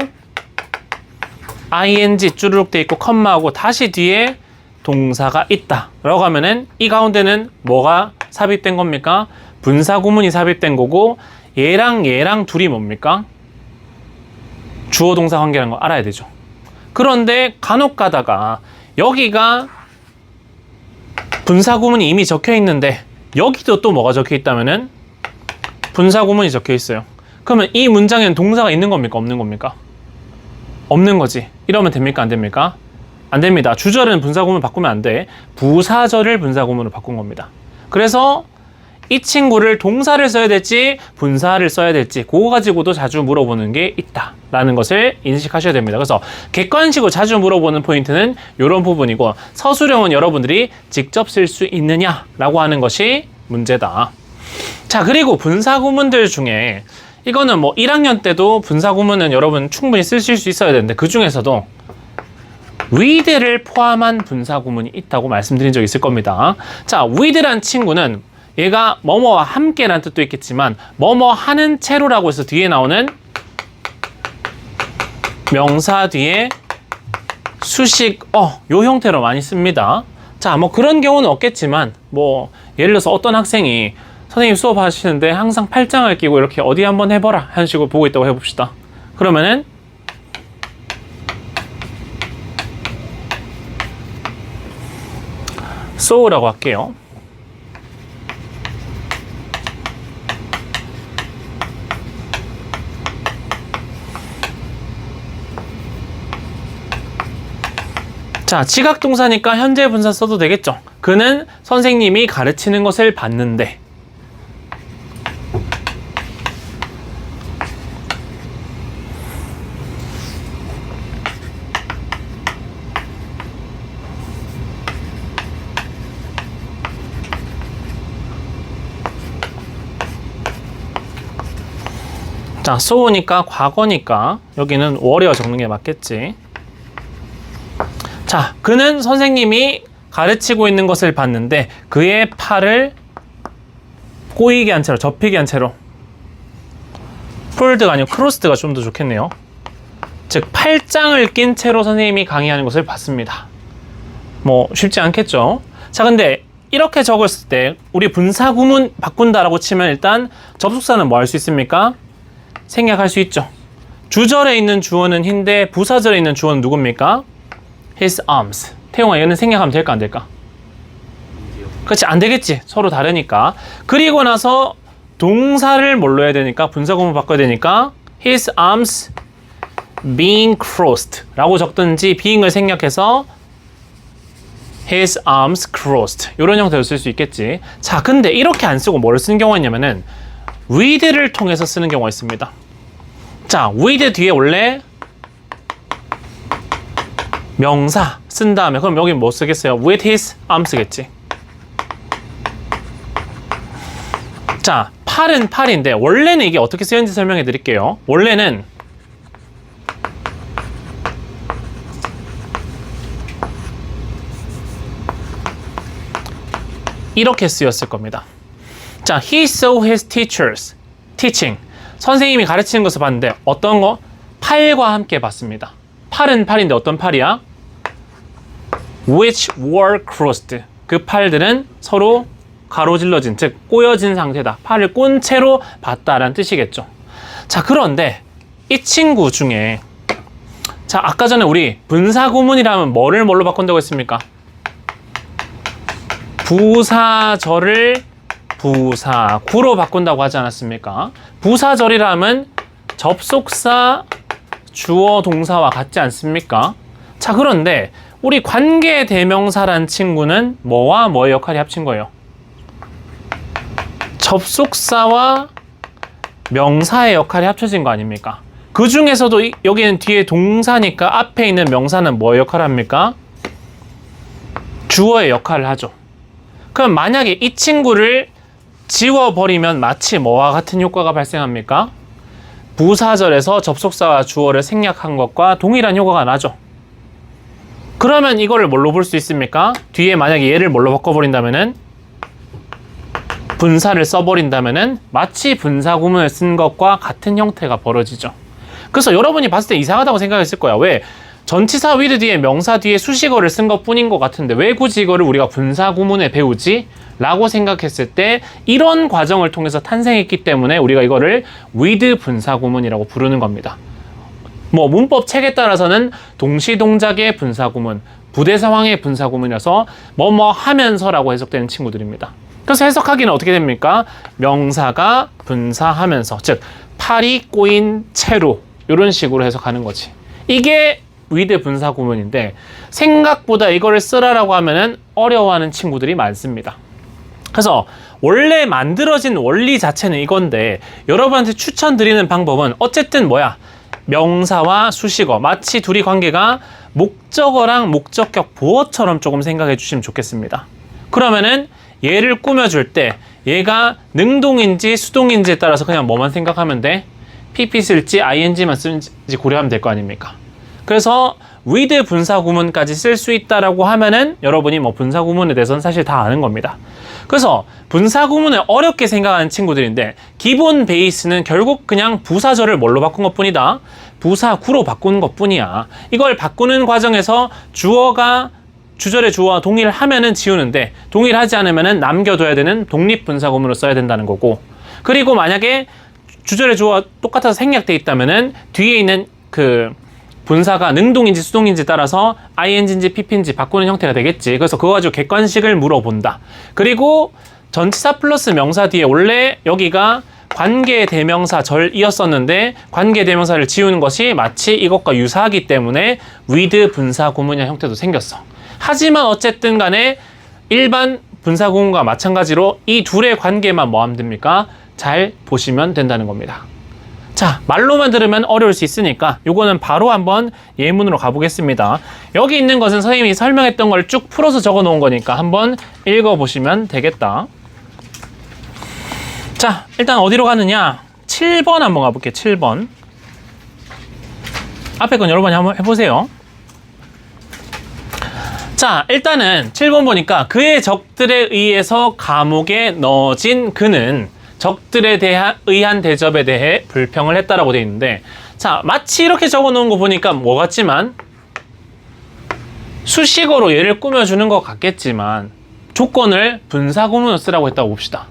ing 쭈르륵 돼 있고 컴마하고 다시 뒤에 동사가 있다 라고 하면은 이 가운데는 뭐가 삽입된 겁니까? 분사구문이 삽입된 거고 얘랑 둘이 뭡니까? 주어 동사 관계라는 거 알아야 되죠. 그런데 간혹 가다가 여기가 분사구문이 이미 적혀 있는데 여기도 또 뭐가 적혀 있다면은 분사구문이 적혀 있어요. 그러면 이 문장에는 동사가 있는 겁니까? 없는 겁니까? 없는 거지. 이러면 됩니까? 안 됩니까? 안 됩니다. 주절은 분사구문 바꾸면 안 돼. 부사절을 분사구문으로 바꾼 겁니다. 그래서 이 친구를 동사를 써야 될지 분사를 써야 될지 그거 가지고도 자주 물어보는 게 있다라는 것을 인식하셔야 됩니다. 그래서 객관식으로 자주 물어보는 포인트는 이런 부분이고 서술형은 여러분들이 직접 쓸 수 있느냐라고 하는 것이 문제다. 자, 그리고 분사구문들 중에 이거는 뭐 1학년 때도 분사구문은 여러분 충분히 쓰실 수 있어야 되는데 그 중에서도 with를 포함한 분사구문이 있다고 말씀드린 적이 있을 겁니다. 자, with란 친구는 얘가 뭐뭐와 함께라는 뜻도 있겠지만 뭐뭐 하는 채로라고 해서 뒤에 나오는 명사 뒤에 수식 요 형태로 많이 씁니다. 자, 뭐 그런 경우는 없겠지만 뭐 예를 들어서 어떤 학생이 선생님 수업하시는데 항상 팔짱을 끼고 이렇게 어디 한번 해봐라 하는 식으로 보고 있다고 해봅시다. 그러면은 so라고 할게요. 자, 지각동사니까 현재 분사 써도 되겠죠. 그는 선생님이 가르치는 것을 봤는데 자, so니까 과거니까 여기는 were어 적는 게 맞겠지. 자, 그는 선생님이 가르치고 있는 것을 봤는데 그의 팔을 꼬이게 한 채로, 접히게 한 채로 폴드가 아니고 크로스드가 좀 더 좋겠네요. 즉 팔짱을 낀 채로 선생님이 강의하는 것을 봤습니다. 뭐 쉽지 않겠죠. 자, 근데 이렇게 적었을 때 우리 분사구문 바꾼다라고 치면 일단 접속사는 뭐 할 수 있습니까? 생략할 수 있죠. 주절에 있는 주어는 hin데 부사절에 있는 주어는 누굽니까? His arms. 태용아, 얘는 생략하면 될까 안 될까? 그렇지, 안 되겠지. 서로 다르니까. 그리고 나서 동사를 뭘로 해야 되니까 분사구문 바꿔야 되니까 his arms being crossed 라고 적든지 being을 생략해서 his arms crossed 이런 형태로 쓸 수 있겠지. 자, 근데 이렇게 안 쓰고 뭘 쓰는 경우가 있냐면은 with를 통해서 쓰는 경우가 있습니다. 자, with 뒤에 원래 명사 쓴 다음에 그럼 여기 뭐 쓰겠어요? with his arm 쓰겠지. 자, 팔은 팔인데 원래는 이게 어떻게 쓰였는지 설명해 드릴게요. 원래는 이렇게 쓰였을 겁니다. 자, he saw his teachers teaching. 선생님이 가르치는 것을 봤는데 어떤 거? 팔과 함께 봤습니다. 팔은 팔인데 어떤 팔이야? which were crossed. 그 팔들은 서로 가로질러진, 즉 꼬여진 상태다. 팔을 꼰 채로 봤다라는 뜻이겠죠. 자, 그런데 이 친구 중에 자, 아까 전에 우리 분사구문이라면 뭐를 뭘로 바꾼다고 했습니까? 부사절을 부사구로 바꾼다고 하지 않았습니까? 부사절이라면 접속사, 주어, 동사와 같지 않습니까? 자, 그런데 우리 관계대명사란 친구는 뭐와 뭐의 역할이 합친 거예요? 접속사와 명사의 역할이 합쳐진 거 아닙니까? 그 중에서도 여기는 뒤에 동사니까 앞에 있는 명사는 뭐의 역할을 합니까? 주어의 역할을 하죠. 그럼 만약에 이 친구를 지워버리면 마치 뭐와 같은 효과가 발생합니까? 부사절에서 접속사와 주어를 생략한 것과 동일한 효과가 나죠. 그러면 이거를 뭘로 볼 수 있습니까? 뒤에 만약에 얘를 뭘로 바꿔버린다면은 분사를 써버린다면은 마치 분사구문을 쓴 것과 같은 형태가 벌어지죠. 그래서 여러분이 봤을 때 이상하다고 생각했을 거야. 왜? 전치사 with 뒤에 명사 뒤에 수식어를 쓴 것 뿐인 것 같은데 왜 굳이 이거를 우리가 분사구문에 배우지? 라고 생각했을 때 이런 과정을 통해서 탄생했기 때문에 우리가 이거를 with 분사구문이라고 부르는 겁니다. 뭐 문법 책에 따라서는 동시동작의 분사구문, 부대상황의 분사구문이라서 뭐뭐 하면서라고 해석되는 친구들입니다. 그래서 해석하기는 어떻게 됩니까? 명사가 분사하면서, 즉 팔이 꼬인 채로 이런 식으로 해석하는 거지. 이게 with 분사구문인데 생각보다 이거를 쓰라라고 하면은 어려워하는 친구들이 많습니다. 그래서 원래 만들어진 원리 자체는 이건데 여러분한테 추천드리는 방법은 어쨌든 뭐야? 명사와 수식어, 마치 둘이 관계가 목적어랑 목적격 보어처럼 조금 생각해 주시면 좋겠습니다. 그러면은 얘를 꾸며줄 때 얘가 능동인지 수동인지에 따라서 그냥 뭐만 생각하면 돼? PP 쓸지 ing만 쓸지 고려하면 될 거 아닙니까? 그래서 with 분사구문까지 쓸 수 있다라고 하면은 여러분이 뭐 분사구문에 대해서는 사실 다 아는 겁니다. 그래서 분사구문을 어렵게 생각하는 친구들인데 기본 베이스는 결국 그냥 부사절을 뭘로 바꾼 것 뿐이다. 부사구로 바꾸는 것 뿐이야. 이걸 바꾸는 과정에서 주어가 주절의 주어와 동일하면은 지우는데 동일하지 않으면은 남겨둬야 되는 독립분사구문으로 써야 된다는 거고, 그리고 만약에 주절의 주어와 똑같아서 생략돼 있다면은 뒤에 있는 그 분사가 능동인지 수동인지 따라서 ing인지 pp인지 바꾸는 형태가 되겠지. 그래서 그거 가지고 객관식을 물어본다. 그리고 전치사 플러스 명사 뒤에 원래 여기가 관계대명사절이었었는데 관계대명사를 지우는 것이 마치 이것과 유사하기 때문에 with 분사구문의 형태도 생겼어. 하지만 어쨌든 간에 일반 분사구문과 마찬가지로 이 둘의 관계만 뭐 하면 됩니까? 잘 보시면 된다는 겁니다. 자, 말로만 들으면 어려울 수 있으니까 요거는 바로 한번 예문으로 가보겠습니다. 여기 있는 것은 선생님이 설명했던 걸 쭉 풀어서 적어 놓은 거니까 한번 읽어보시면 되겠다. 자, 일단 어디로 가느냐? 7번 한번 가볼게요. 7번. 앞에 건 여러분이 한번 해보세요. 자, 일단은 7번 보니까 그의 적들에 의해서 감옥에 넣어진 그는 적들에 의한 대접에 대해 불평을 했다라고 되어 있는데, 자, 마치 이렇게 적어 놓은 거 보니까 뭐 같지만 수식어로 얘를 꾸며주는 것 같겠지만 조건을 분사구문으로 쓰라고 했다고 봅시다.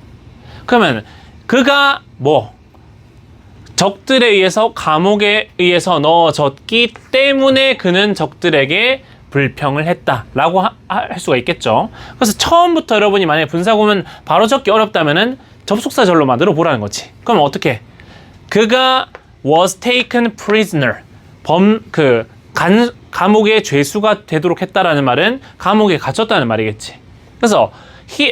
그러면 그가 뭐 적들에 의해서 감옥에 의해서 넣어졌기 때문에 그는 적들에게 불평을 했다라고 할 수가 있겠죠. 그래서 처음부터 여러분이 만약에 분사구문 바로 적기 어렵다면은 접속사절로 만들어 보라는 거지. 그럼 어떻게? 그가 was taken prisoner. 감옥의 죄수가 되도록 했다라는 말은 감옥에 갇혔다는 말이겠지. 그래서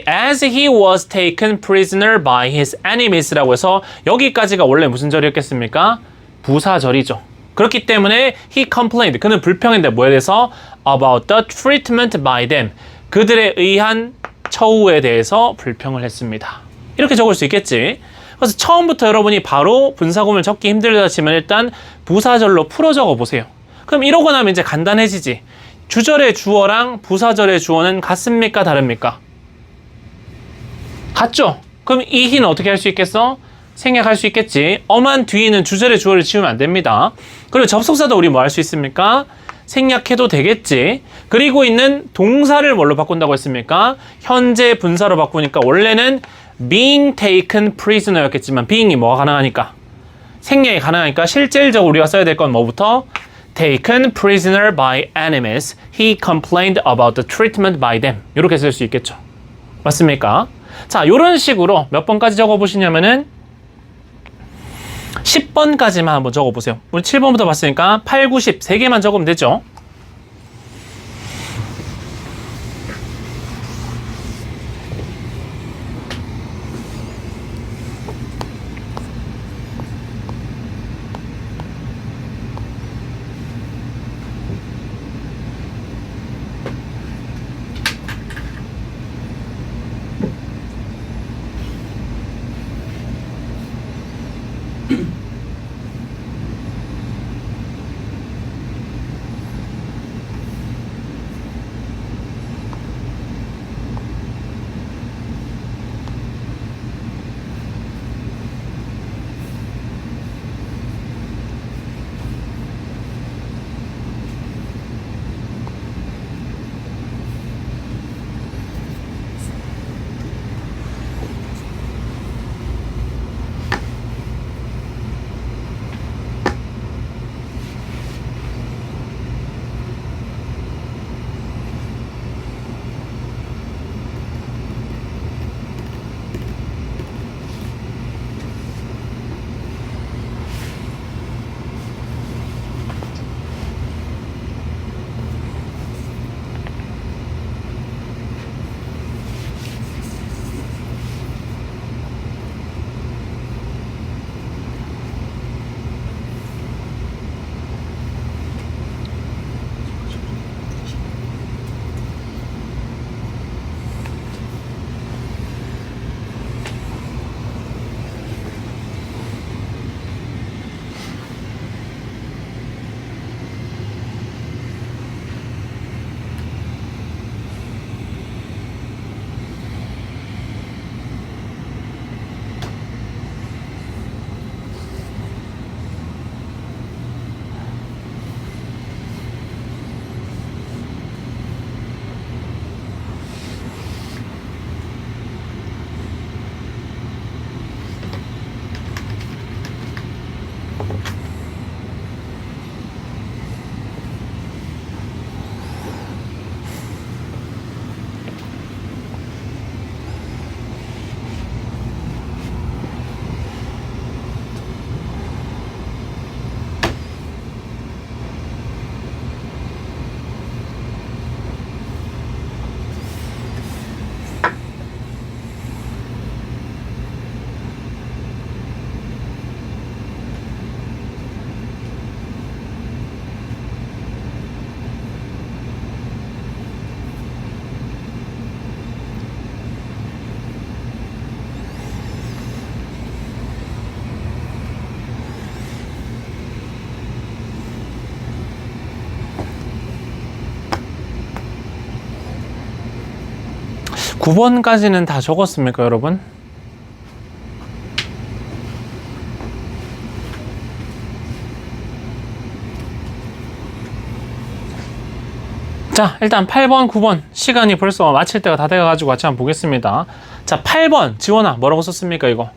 as he was taken prisoner by his enemies라고 해서 여기까지가 원래 무슨 절이었겠습니까? 부사절이죠. 그렇기 때문에 he complained. 그는 불평했는데 뭐에 대해서? about the treatment by them. 그들에 의한 처우에 대해서 불평을 했습니다. 이렇게 적을 수 있겠지. 그래서 처음부터 여러분이 바로 분사구문을 적기 힘들다 치면 일단 부사절로 풀어 적어 보세요. 그럼 이러고 나면 이제 간단해지지. 주절의 주어랑 부사절의 주어는 같습니까? 다릅니까? 같죠? 그럼 이 he는 어떻게 할 수 있겠어? 생략할 수 있겠지. 엄한 뒤에는 주절의 주어를 지우면 안 됩니다. 그리고 접속사도 우리 뭐 할 수 있습니까? 생략해도 되겠지. 그리고 있는 동사를 뭘로 바꾼다고 했습니까? 현재 분사로 바꾸니까 원래는 being taken prisoner였겠지만 being이 뭐가 가능하니까? 생략이 가능하니까 실질적으로 우리가 써야 될 건 뭐부터? taken prisoner by enemies. He complained about the treatment by them. 이렇게 쓸 수 있겠죠. 맞습니까? 자, 이런 식으로 몇 번까지 적어보시냐면은 10번까지만 한번 적어보세요. 우리 7번부터 봤으니까 8, 9, 10 3개만 적으면 되죠. 구 번까지는 다 적었습니까, 여러분? 자, 일단 8번, 9번 시간이 벌써 마칠 때가 다 돼가지고 같이 한번 보겠습니다. 자, 8번 지원아 뭐라고 썼습니까, 이거?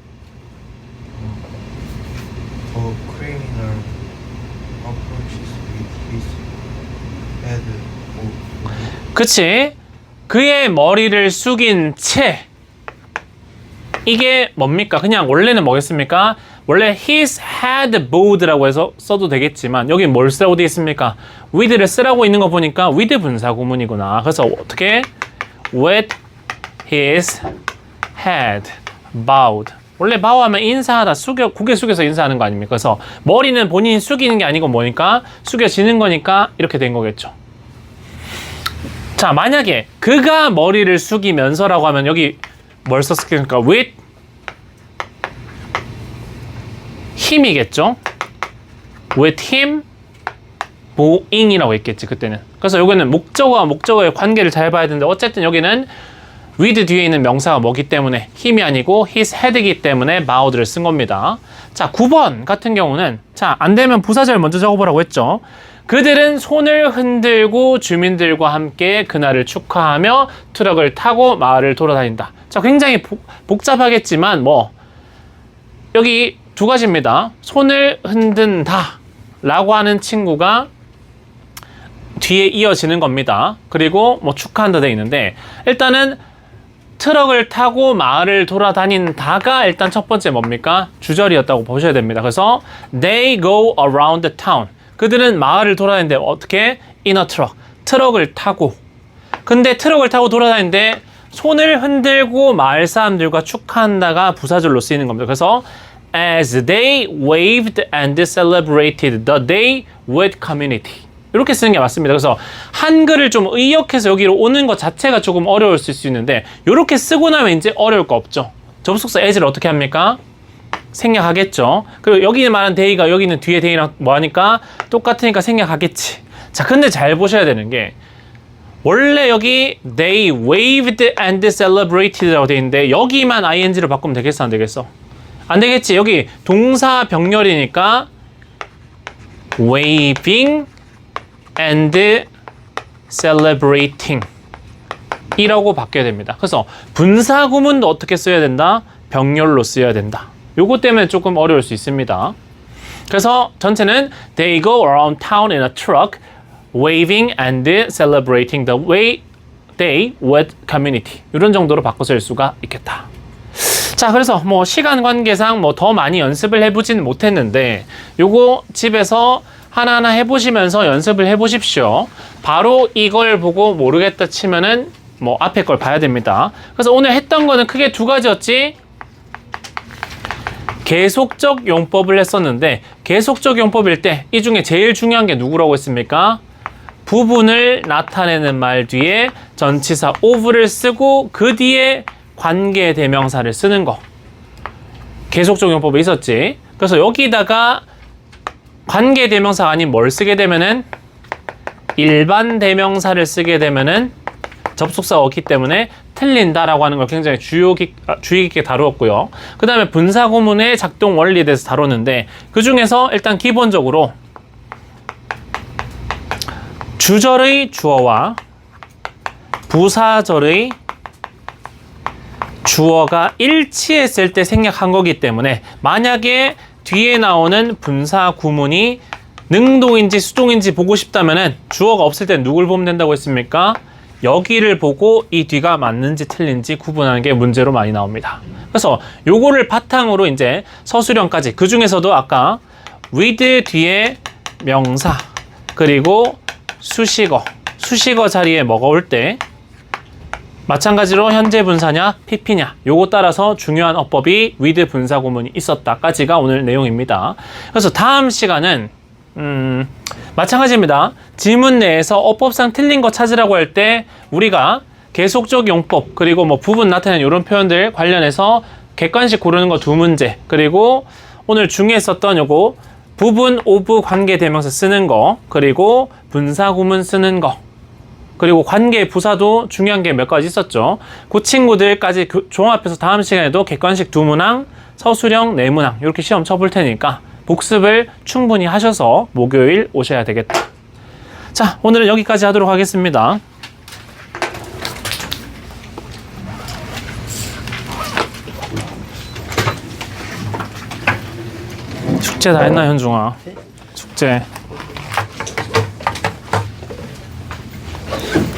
A criminal approaches with his head 그치? 그의 머리를 숙인 채. 이게 뭡니까? 그냥 원래는 뭐겠습니까? 원래 his head bowed라고 해서 써도 되겠지만 여기 뭘 쓰라고 되어 있습니까? with를 쓰라고 있는 거 보니까 with 분사 구문이구나. 그래서 어떻게? with his head bowed. 원래 bow 하면 인사하다, 고개 숙여서 인사하는 거 아닙니까? 그래서 머리는 본인이 숙이는 게 아니고 뭐니까? 숙여지는 거니까 이렇게 된 거겠죠. 자, 만약에 그가 머리를 숙이면서라고 하면 여기 뭘 썼을까? with him이겠죠? with him bowing이라고 했겠지 그때는. 그래서 여기는 목적어와 목적어의 관계를 잘 봐야 되는데 어쨌든 여기는 with 뒤에 있는 명사가 뭐기 때문에 him이 아니고 his head이기 때문에 bowed를 쓴 겁니다. 자, 9번 같은 경우는 자, 안 되면 부사절 먼저 적어보라고 했죠. 그들은 손을 흔들고 주민들과 함께 그날을 축하하며 트럭을 타고 마을을 돌아다닌다. 자, 굉장히 복잡하겠지만 뭐 여기 두 가지입니다. 손을 흔든다 라고 하는 친구가 뒤에 이어지는 겁니다. 그리고 뭐 축하한다 돼 있는데 일단은 트럭을 타고 마을을 돌아다닌다가 일단 첫 번째 뭡니까? 주절이었다고 보셔야 됩니다. 그래서 they go around the town. 그들은 마을을 돌아다니는데 어떻게? in a truck. 트럭을 타고. 근데 트럭을 타고 돌아다니는데 손을 흔들고 마을 사람들과 축하한다가 부사절로 쓰이는 겁니다. 그래서 as they waved and celebrated the day with community. 이렇게 쓰는 게 맞습니다. 그래서 한글을 좀 의역해서 여기로 오는 것 자체가 조금 어려울 수 있는데 이렇게 쓰고 나면 이제 어려울 거 없죠. 접속사 as를 어떻게 합니까? 생략하겠죠. 그리고 여기 말한 day가 여기는 뒤에 day랑 뭐 하니까 똑같으니까 생략하겠지. 자, 근데 잘 보셔야 되는 게 원래 여기 they waved and celebrated라고 돼 있는데 여기만 ing로 바꾸면 되겠어, 안 되겠어? 안 되겠지. 여기 동사 병렬이니까 waving and celebrating 이라고 바뀌어야 됩니다. 그래서 분사 구문도 어떻게 써야 된다? 병렬로 써야 된다. 요거 때문에 조금 어려울 수 있습니다. 그래서 전체는 they go around town in a truck waving and celebrating the way they with community. 이런 정도로 바꿔 쓸 수가 있겠다. 자, 그래서 뭐 시간 관계상 뭐 더 많이 연습을 해보지는 못했는데 요거 집에서 하나하나 해보시면서 연습을 해보십시오. 바로 이걸 보고 모르겠다 치면은 뭐 앞에 걸 봐야 됩니다. 그래서 오늘 했던 거는 크게 두 가지였지. 계속적 용법을 했었는데 계속적 용법일 때 이 중에 제일 중요한 게 누구라고 했습니까? 부분을 나타내는 말 뒤에 전치사 of를 쓰고 그 뒤에 관계 대명사를 쓰는 거. 계속적 용법에 있었지. 그래서 여기다가 관계 대명사가 아닌 뭘 쓰게 되면은 일반 대명사를 쓰게 되면은 접속사가 없기 때문에 틀린다라고 하는 걸 굉장히 주의 깊게 다루었고요. 그 다음에 분사 구문의 작동 원리에 대해서 다뤘는데 그 중에서 일단 기본적으로 주절의 주어와 부사절의 주어가 일치했을 때 생략한 거기 때문에 만약에 뒤에 나오는 분사 구문이 능동인지 수동인지 보고 싶다면은 주어가 없을 때 누굴 보면 된다고 했습니까? 여기를 보고 이 뒤가 맞는지 틀린지 구분하는 게 문제로 많이 나옵니다. 그래서 요거를 바탕으로 이제 서술형까지 그 중에서도 아까 with 뒤에 명사 그리고 수식어 자리에 뭐가 올 때 마찬가지로 현재 분사냐 PP냐 요거 따라서 중요한 어법이 with 분사 구문이 있었다까지가 오늘 내용입니다. 그래서 다음 시간은 마찬가지입니다. 지문 내에서 어법상 틀린 거 찾으라고 할 때 우리가 계속적 용법 그리고 뭐 부분 나타내는 이런 표현들 관련해서 객관식 고르는 거 두 문제 그리고 오늘 중에 썼던 요거 부분 오브 관계 대명사 쓰는 거 그리고 분사 구문 쓰는 거 그리고 관계 부사도 중요한 게 몇 가지 있었죠. 그 친구들까지 종합해서 다음 시간에도 객관식 두 문항 서술형 네 문항 이렇게 시험 쳐볼 테니까 복습을 충분히 하셔서 목요일 오셔야 되겠다. 자, 오늘은 여기까지 하도록 하겠습니다. 숙제 다 했나, 현중아? 숙제.